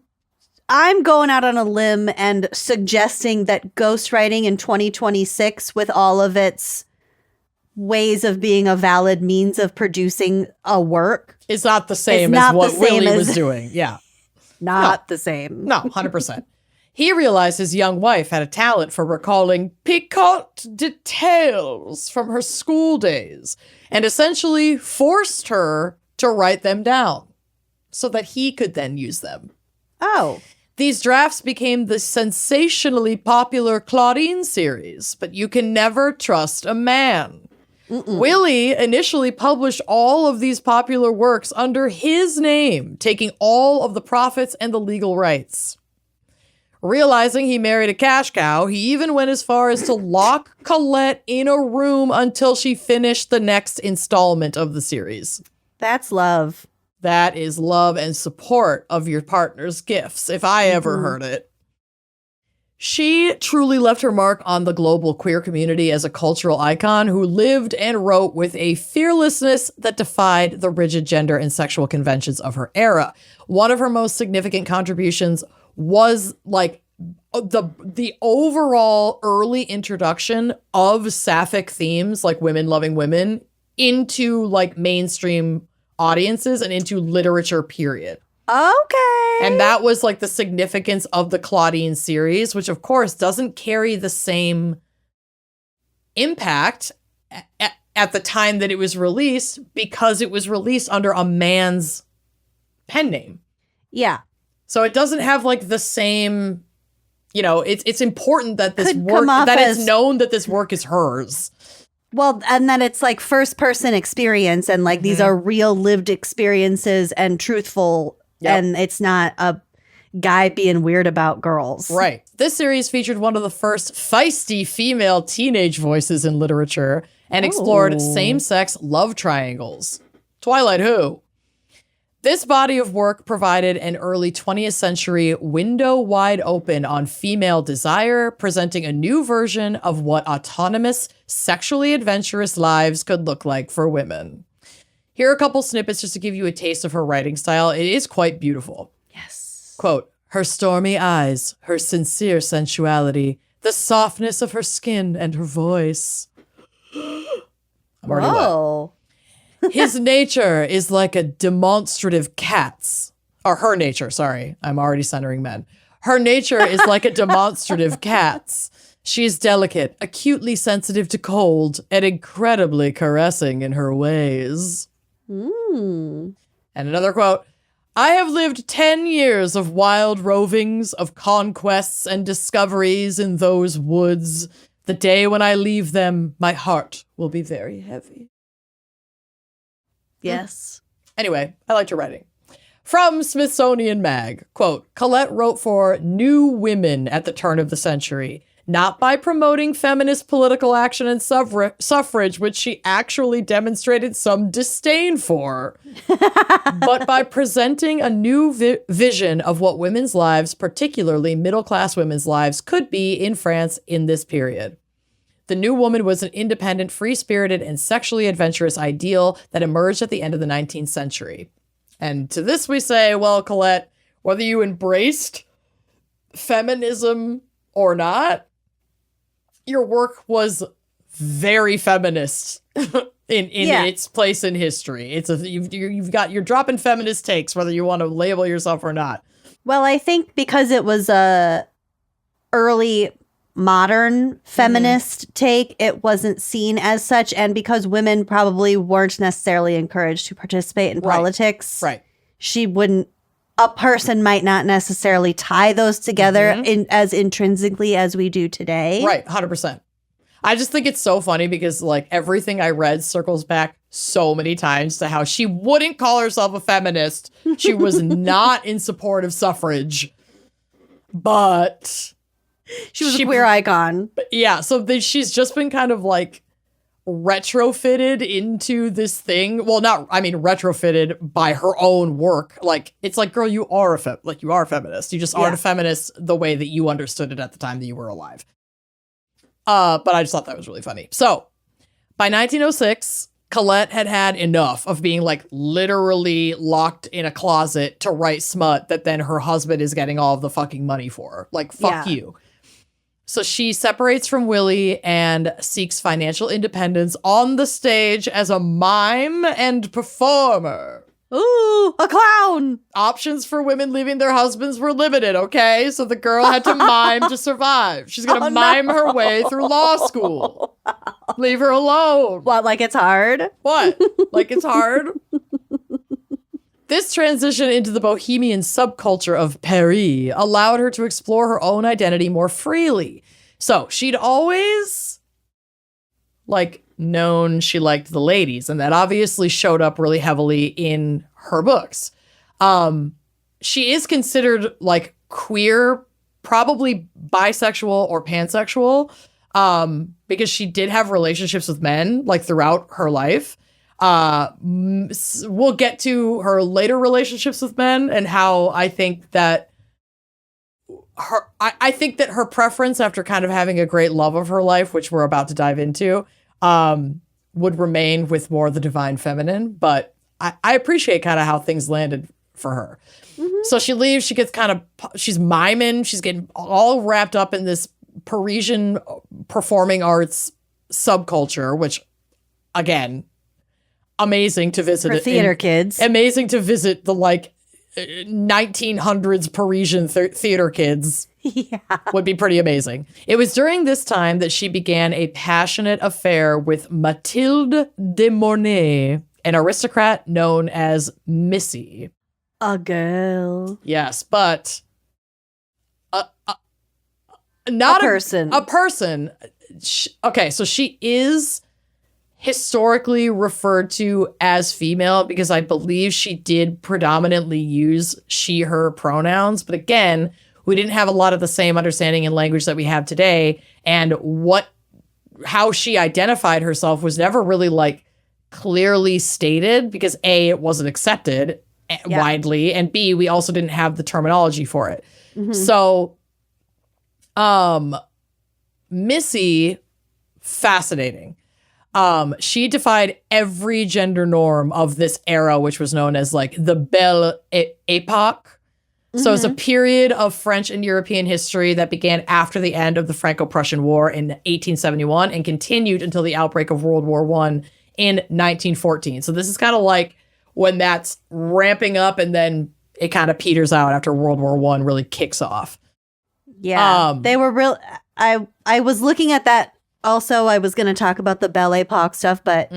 Speaker 3: going out on a limb and suggesting that ghostwriting in 2026, with all of its ways of being a valid means of producing a work,
Speaker 2: is not the same as what Willie was doing. Yeah.
Speaker 3: Not the same.
Speaker 2: No, 100%. He realized his young wife had a talent for recalling piquant details from her school days and essentially forced her to write them down so that he could then use them.
Speaker 3: Oh.
Speaker 2: These drafts became the sensationally popular Claudine series, but you can never trust a man. Willie initially published all of these popular works under his name, taking all of the profits and the legal rights. Realizing he married a cash cow, he even went as far as to lock Colette in a room until she finished the next installment of the series.
Speaker 3: That's love.
Speaker 2: That is love and support of your partner's gifts, if I ever heard it. She truly left her mark on the global queer community as a cultural icon who lived and wrote with a fearlessness that defied the rigid gender and sexual conventions of her era. One of her most significant contributions was like the overall early introduction of sapphic themes like women loving women into like mainstream audiences and into literature, period.
Speaker 3: Okay.
Speaker 2: And that was like the significance of the Claudine series, which of course doesn't carry the same impact at the time that it was released because it was released under a man's pen name.
Speaker 3: Yeah.
Speaker 2: So it doesn't have like the same, you know, it's important that this
Speaker 3: Could
Speaker 2: work,
Speaker 3: come off
Speaker 2: that
Speaker 3: as-
Speaker 2: it's known that this work is hers.
Speaker 3: Well, and that it's like first person experience and like these are real lived experiences and truthful.
Speaker 2: Yep.
Speaker 3: And it's not a guy being weird about girls.
Speaker 2: Right. This series featured one of the first feisty female teenage voices in literature and explored same-sex love triangles. Twilight who? This body of work provided an early 20th century window wide open on female desire, presenting a new version of what autonomous, sexually adventurous lives could look like for women. Here are a couple snippets just to give you a taste of her writing style. It is quite beautiful.
Speaker 3: Yes.
Speaker 2: Quote, her stormy eyes, her sincere sensuality, the softness of her skin and her voice. I'm already wet.
Speaker 3: Whoa.
Speaker 2: His nature is like a demonstrative cat's. Or her nature, sorry. I'm already centering men. Her nature is like a demonstrative cat's. She is delicate, acutely sensitive to cold, and incredibly caressing in her ways. And another quote, I have lived 10 years of wild rovings, of conquests and discoveries in those woods. The day when I leave them, my heart will be very heavy.
Speaker 3: Yes.
Speaker 2: Anyway, I liked her writing. From Smithsonian Mag, quote, Colette wrote for New Women at the turn of the century, not by promoting feminist political action and suffrage, which she actually demonstrated some disdain for, but by presenting a new vision of what women's lives, particularly middle-class women's lives, could be in France in this period. The New Woman was an independent, free-spirited, and sexually adventurous ideal that emerged at the end of the 19th century. And to this we say, well, Colette, whether you embraced feminism or not, your work was very feminist in its place in history. It's you're dropping feminist takes, whether you want to label yourself or not.
Speaker 3: Well, I think because it was a early modern feminist take, it wasn't seen as such, and because women probably weren't necessarily encouraged to participate in politics,
Speaker 2: Right.
Speaker 3: A person might not necessarily tie those together as intrinsically as we do today.
Speaker 2: Right, 100%. I just think it's so funny because like everything I read circles back so many times to how she wouldn't call herself a feminist. She was not in support of suffrage, but
Speaker 3: She was a queer icon.
Speaker 2: yeah, so she's just been kind of like retrofitted into this thing. Well, retrofitted by her own work. Like, it's like, girl, you are a feminist. You just aren't a feminist the way that you understood it at the time that you were alive. But I just thought that was really funny. So, by 1906, Colette had had enough of being like literally locked in a closet to write smut that then her husband is getting all of the fucking money for. Like, fuck you. So she separates from Willie and seeks financial independence on the stage as a mime and performer.
Speaker 3: Ooh, a clown.
Speaker 2: Options for women leaving their husbands were limited, okay? So the girl had to mime to survive. She's going to mime her way through law school. Leave her alone.
Speaker 3: What, like it's hard?
Speaker 2: What? Like it's hard? This transition into the bohemian subculture of Paris allowed her to explore her own identity more freely. So she'd always, known she liked the ladies, and that obviously showed up really heavily in her books. She is considered, queer, probably bisexual or pansexual, because she did have relationships with men, throughout her life. We'll get to her later relationships with men and how I think that her preference after kind of having a great love of her life, which we're about to dive into, would remain with more the divine feminine. But I appreciate kind of how things landed for her. Mm-hmm. So she leaves, she gets she's miming, she's getting all wrapped up in this Parisian performing arts subculture, which, again, amazing to visit.
Speaker 3: For theater kids.
Speaker 2: Amazing to visit the 1900s Parisian theater kids.
Speaker 3: Yeah.
Speaker 2: Would be pretty amazing. It was during this time that she began a passionate affair with Mathilde de Mornay, an aristocrat known as Missy.
Speaker 3: A girl.
Speaker 2: Yes, but not
Speaker 3: a person.
Speaker 2: A person. Okay, so she is historically referred to as female because I believe she did predominantly use she, her pronouns. But again, we didn't have a lot of the same understanding in language that we have today. And how she identified herself was never really clearly stated because A, it wasn't accepted widely. And B, we also didn't have the terminology for it. Mm-hmm. So, Missy, fascinating. She defied every gender norm of this era, which was known as the Belle Époque. Mm-hmm. So it's a period of French and European history that began after the end of the Franco-Prussian War in 1871 and continued until the outbreak of World War I in 1914. So this is kind of when that's ramping up and then it kind of peters out after World War I really kicks off.
Speaker 3: Yeah, they were real. I was looking at that. Also, I was going to talk about the Belle Époque stuff, but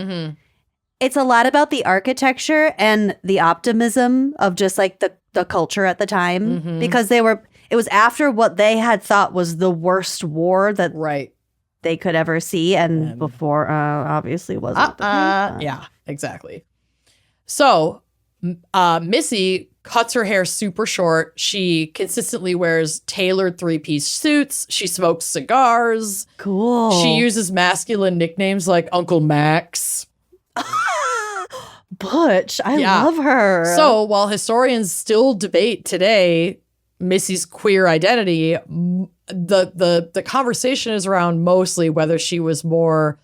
Speaker 3: it's a lot about the architecture and the optimism of just the culture at the time, because it was after what they had thought was the worst war that they could ever see, and before obviously wasn't.
Speaker 2: Yeah, exactly. So Missy cuts her hair super short. She consistently wears tailored 3-piece suits. She smokes cigars.
Speaker 3: Cool.
Speaker 2: She uses masculine nicknames like Uncle Max.
Speaker 3: Butch, I love her.
Speaker 2: So while historians still debate today Missy's queer identity, the conversation is around mostly whether she was more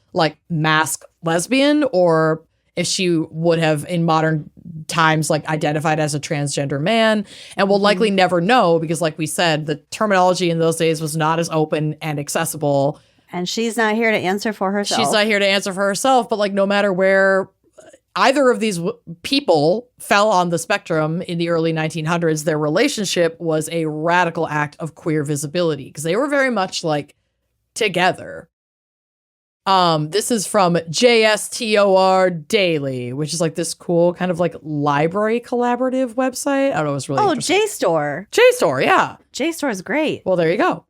Speaker 2: mask lesbian or if she would have in modern times identified as a transgender man. And we'll likely never know because we said, the terminology in those days was not as open and accessible.
Speaker 3: And she's not here to answer for herself.
Speaker 2: She's not here to answer for herself, but no matter where either of these people fell on the spectrum in the early 1900s, their relationship was a radical act of queer visibility because they were very much together. This is from JSTOR Daily, which is this cool kind of library collaborative website. I don't know, it's really interesting.
Speaker 3: JSTOR.
Speaker 2: JSTOR, yeah.
Speaker 3: JSTOR is great.
Speaker 2: Well, there you go.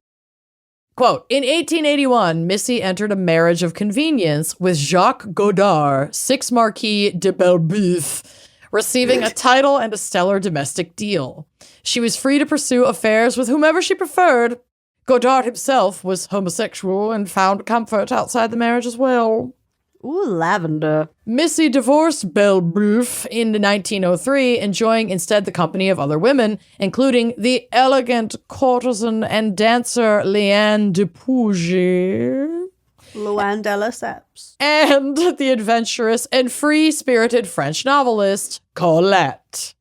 Speaker 2: Quote, in 1881, Missy entered a marriage of convenience with Jacques Godard, 6th Marquis de Belleboeuf, receiving a title and a stellar domestic deal. She was free to pursue affairs with whomever she preferred. Godard himself was homosexual and found comfort outside the marriage as well.
Speaker 3: Ooh, lavender.
Speaker 2: Missy divorced Belleboeuf in 1903, enjoying instead the company of other women, including the elegant courtesan and dancer Liane de Pougy.
Speaker 3: Luan de Lesseps.
Speaker 2: And the adventurous and free-spirited French novelist Colette.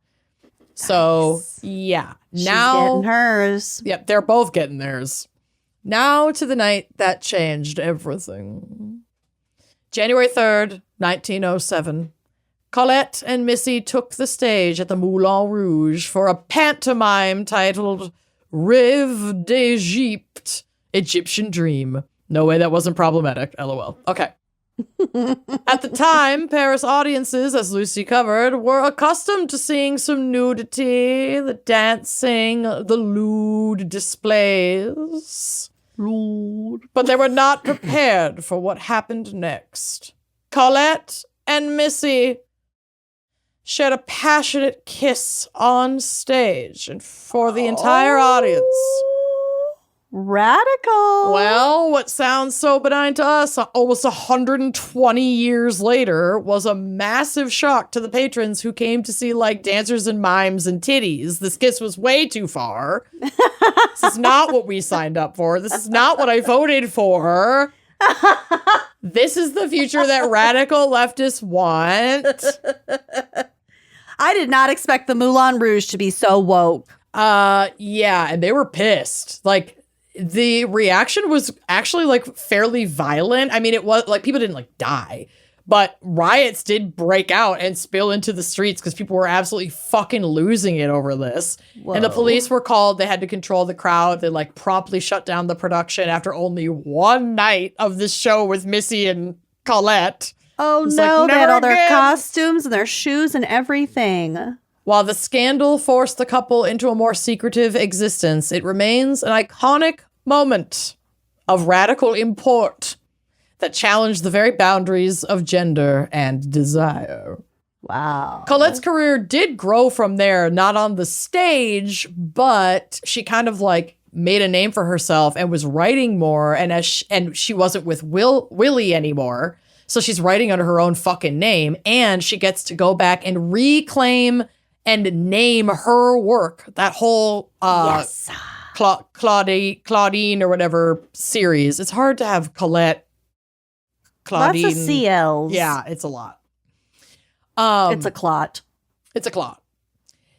Speaker 2: So, yeah.
Speaker 3: She's
Speaker 2: now
Speaker 3: getting hers.
Speaker 2: Yep, they're both getting theirs. Now to the night that changed everything. January 3rd, 1907. Colette and Missy took the stage at the Moulin Rouge for a pantomime titled Rêve d'Égypte, Egyptian Dream. No way that wasn't problematic, LOL. Okay. At the time, Paris audiences, as Lucy covered, were accustomed to seeing some nudity, the dancing, the lewd displays.
Speaker 3: Lord.
Speaker 2: But they were not prepared for what happened next. Colette and Missy shared a passionate kiss on stage and for the entire audience.
Speaker 3: Radical.
Speaker 2: Well, what sounds so benign to us almost 120 years later was a massive shock to the patrons who came to see like dancers and mimes and titties. This kiss was way too far. This is not what we signed up for. This is not what I voted for. This is the future that radical leftists want.
Speaker 3: I did not expect the Moulin Rouge to be so woke.
Speaker 2: Yeah, and they were pissed. Like, the reaction was actually like fairly violent. I mean, it was like people didn't like die, but riots did break out and spill into the streets because people were absolutely fucking losing it over this.
Speaker 3: Whoa.
Speaker 2: And the police were called. They had to control the crowd. They like promptly shut down the production after only one night of this show with Missy and Colette.
Speaker 3: Oh
Speaker 2: It's
Speaker 3: no,
Speaker 2: like,
Speaker 3: they had
Speaker 2: never
Speaker 3: all their
Speaker 2: again.
Speaker 3: costumes and their shoes and everything.
Speaker 2: While the scandal forced the couple into a more secretive existence, it remains an iconic moment of radical import that challenged the very boundaries of gender and desire.
Speaker 3: Wow.
Speaker 2: Colette's career did grow from there, not on the stage, but she kind of like made a name for herself and was writing more. And she wasn't with Willie anymore, so she's writing under her own fucking name, and she gets to go back and reclaim and name her work. That whole
Speaker 3: Yes.
Speaker 2: Claudine or whatever series. It's hard to have Colette, Claudine.
Speaker 3: Lots of CLs.
Speaker 2: Yeah, it's a lot.
Speaker 3: It's a clot.
Speaker 2: It's a clot.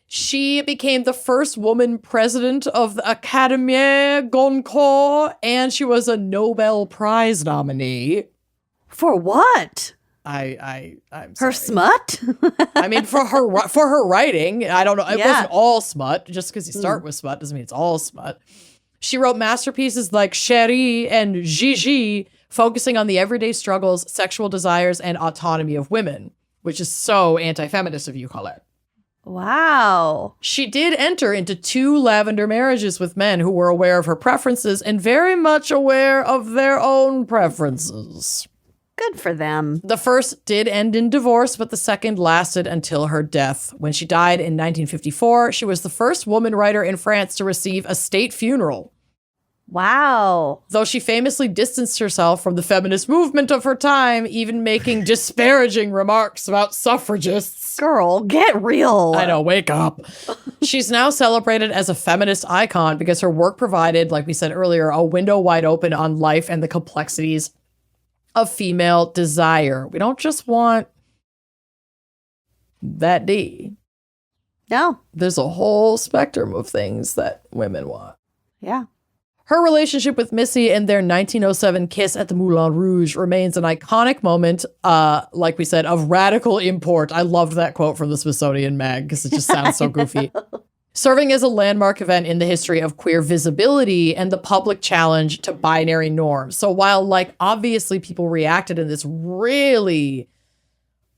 Speaker 2: She became the first woman president of the Académie Goncourt, and she was a Nobel Prize nominee.
Speaker 3: For what?
Speaker 2: I'm
Speaker 3: Her
Speaker 2: sorry.
Speaker 3: smut?
Speaker 2: I mean, for her writing, I don't know. It
Speaker 3: Yeah.
Speaker 2: wasn't all smut. Just because you start with smut doesn't mean it's all smut. She wrote masterpieces like Chérie and Gigi, focusing on the everyday struggles, sexual desires, and autonomy of women, which is so anti-feminist of you, Colette.
Speaker 3: Wow.
Speaker 2: She did enter into 2 lavender marriages with men who were aware of her preferences and very much aware of their own preferences.
Speaker 3: Good for them.
Speaker 2: The first did end in divorce, but the second lasted until her death. When she died in 1954, she was the first woman writer in France to receive a state funeral.
Speaker 3: Wow.
Speaker 2: Though she famously distanced herself from the feminist movement of her time, even making disparaging remarks about suffragists.
Speaker 3: Girl, get real.
Speaker 2: I know, wake up. She's now celebrated as a feminist icon because her work provided, like we said earlier, a window wide open on life and the complexities of female desire. We don't just want that D.
Speaker 3: No.
Speaker 2: There's a whole spectrum of things that women want.
Speaker 3: Yeah.
Speaker 2: Her relationship with Missy and their 1907 kiss at the Moulin Rouge remains an iconic moment, like we said, of radical import. I loved that quote from the Smithsonian Mag because it just sounds so goofy. Serving as a landmark event in the history of queer visibility and the public challenge to binary norms. So while, like, obviously people reacted in this really,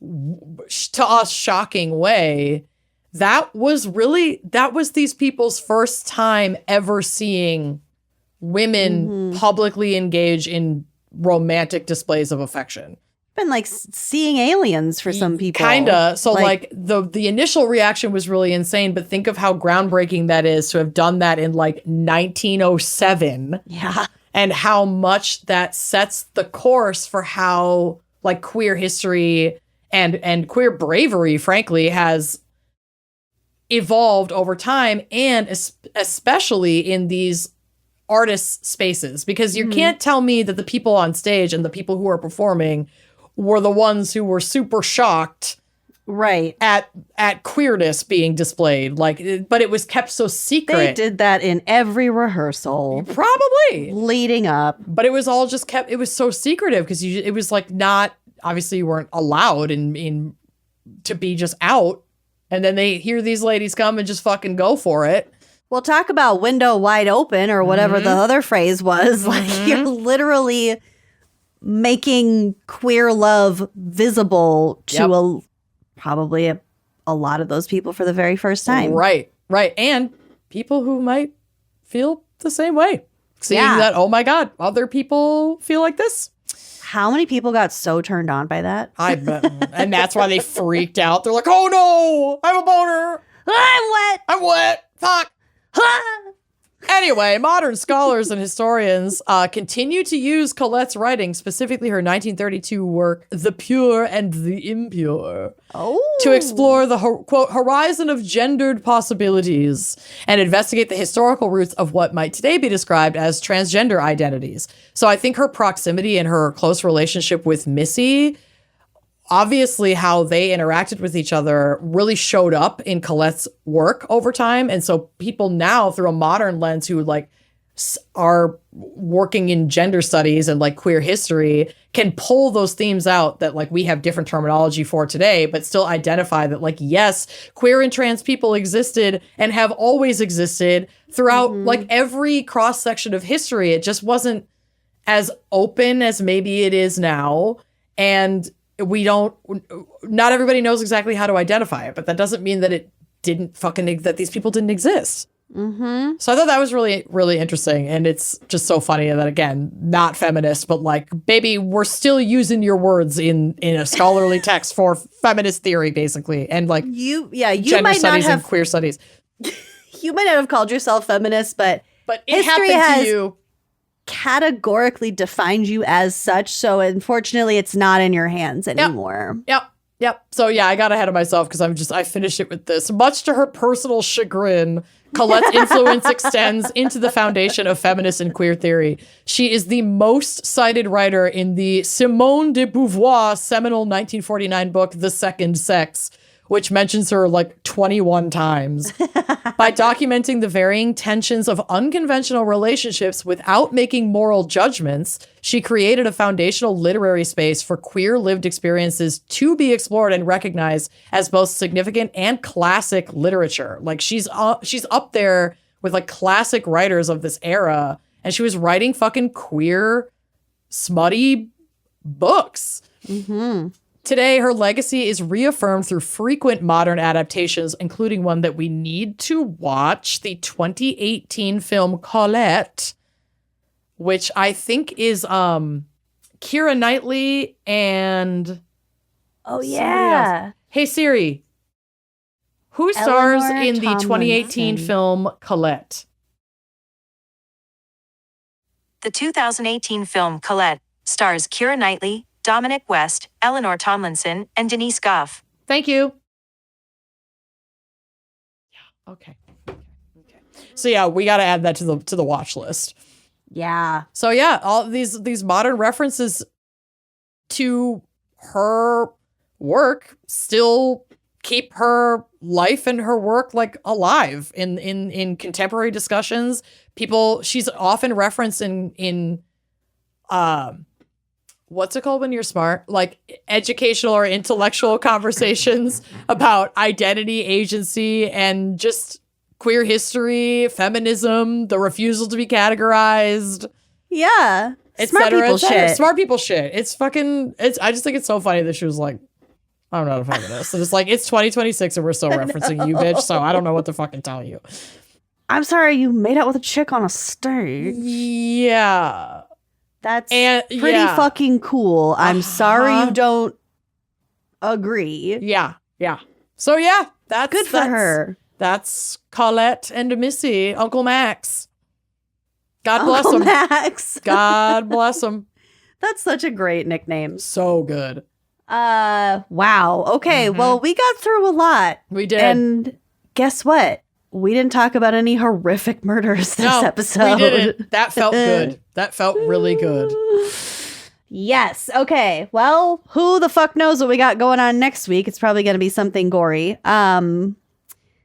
Speaker 2: to us, shocking way, that was these people's first time ever seeing women publicly engage in romantic displays of affection.
Speaker 3: Been like seeing aliens for some people.
Speaker 2: Kinda. So like the initial reaction was really insane, but think of how groundbreaking that is to have done that in like 1907.
Speaker 3: Yeah.
Speaker 2: And how much that sets the course for how like queer history and queer bravery, frankly, has evolved over time, and especially in these artist spaces, because you can't tell me that the people on stage and the people who are performing were the ones who were super shocked
Speaker 3: right
Speaker 2: at queerness being displayed, like, but it was kept so secret.
Speaker 3: They did that in every rehearsal
Speaker 2: Probably
Speaker 3: leading up.
Speaker 2: but it was all just kept, it was so secretive because it was like not, obviously you weren't allowed in to be just out. And then they hear these ladies come and just fucking go for it.
Speaker 3: Well, talk about window wide open or whatever the other phrase was. Like, you're literally making queer love visible to probably a lot of those people for the very first time.
Speaker 2: Right. And people who might feel the same way. Seeing that, oh my God, other people feel like this.
Speaker 3: How many people got so turned on by that?
Speaker 2: I bet. And that's why they freaked out. They're like, oh no, I have a boner. I'm wet. Fuck. Anyway, modern scholars and historians continue to use Colette's writing, specifically her 1932 work, The Pure and the Impure, to explore the, quote, horizon of gendered possibilities and investigate the historical roots of what might today be described as transgender identities. So I think her proximity and her close relationship with Missy, obviously how they interacted with each other really showed up in Colette's work over time. And so people now, through a modern lens, who like are working in gender studies and like queer history, can pull those themes out that like we have different terminology for today, but still identify that like, yes, queer and trans people existed and have always existed throughout like every cross section of history. It just wasn't as open as maybe it is now. And not everybody knows exactly how to identify it, but that doesn't mean that that these people didn't exist. So I thought that was really, really interesting. And it's just so funny that, again, not feminist, but like, baby, we're still using your words in a scholarly text for feminist theory, basically. And like,
Speaker 3: you
Speaker 2: gender
Speaker 3: might
Speaker 2: studies
Speaker 3: not have
Speaker 2: and queer studies.
Speaker 3: You might not have called yourself feminist, but
Speaker 2: it happened to you.
Speaker 3: Categorically defined you as such, so unfortunately it's not in your hands anymore.
Speaker 2: Yep. So yeah, I got ahead of myself because I finished it with this. Much to her personal chagrin, Colette's influence extends into the foundation of feminist and queer theory. She is the most cited writer in the Simone de Beauvoir seminal 1949 book, The Second Sex, which mentions her like 21 times. By documenting the varying tensions of unconventional relationships without making moral judgments, she created a foundational literary space for queer lived experiences to be explored and recognized as both significant and classic literature. Like she's up there with like classic writers of this era, and she was writing fucking queer, smutty books. Today, her legacy is reaffirmed through frequent modern adaptations, including one that we need to watch, the 2018 film Colette, which I think is Keira Knightley and somebody else. Hey Siri, who stars in the 2018 film Colette?
Speaker 4: The 2018 film Colette stars Keira Knightley, Dominic West, Eleanor Tomlinson, and Denise Gough.
Speaker 2: Thank you. Yeah. Okay. So yeah, we got to add that to the watch list.
Speaker 3: Yeah.
Speaker 2: So yeah, all these modern references to her work still keep her life and her work like alive in contemporary discussions. She's often referenced in what's it called when you're smart? Like educational or intellectual conversations about identity, agency, and just queer history, feminism, the refusal to be categorized.
Speaker 3: Yeah. Smart people shit.
Speaker 2: Smart people shit. I just think it's so funny that she was like, I'm not a feminist. And it's like, it's 2026 and we're still referencing you, bitch. So I don't know what to fucking tell you.
Speaker 3: I'm sorry, you made out with a chick on a stage.
Speaker 2: Yeah.
Speaker 3: That's pretty fucking cool. I'm sorry you don't agree.
Speaker 2: Yeah. So yeah, that's
Speaker 3: good for her.
Speaker 2: That's Colette and Missy, Uncle Max. God bless
Speaker 3: Uncle
Speaker 2: him.
Speaker 3: Max.
Speaker 2: God bless him.
Speaker 3: That's such a great nickname.
Speaker 2: So good.
Speaker 3: Wow. Okay, well, we got through a lot.
Speaker 2: We did.
Speaker 3: And guess what? We didn't talk about any horrific murders this episode.
Speaker 2: We didn't. That felt good. That felt really good.
Speaker 3: Yes. Okay. Well, who the fuck knows what we got going on next week? It's probably going to be something gory. Thank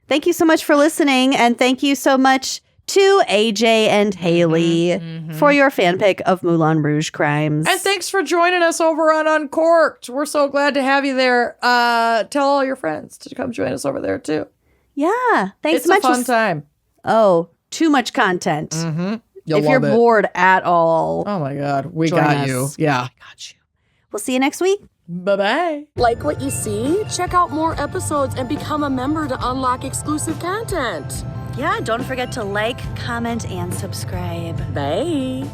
Speaker 3: you so much for listening. And thank you so much to AJ and Haley for your fan pick of Moulin Rouge Crimes.
Speaker 2: And thanks for joining us over on Uncorked. We're so glad to have you there. Tell all your friends to come join us over there too.
Speaker 3: Yeah. Thanks
Speaker 2: It's
Speaker 3: much.
Speaker 2: a fun time.
Speaker 3: Oh, too much content.
Speaker 2: You'll
Speaker 3: If you're
Speaker 2: love it.
Speaker 3: bored at all,
Speaker 2: Oh my God. We
Speaker 3: Join
Speaker 2: got
Speaker 3: us.
Speaker 2: you. Yeah. I got you.
Speaker 3: we'll see you next week.
Speaker 2: Bye-bye.
Speaker 5: Like what you see? Check out more episodes and become a member to unlock exclusive content.
Speaker 3: Yeah, don't forget to like, comment, and subscribe.
Speaker 5: Bye.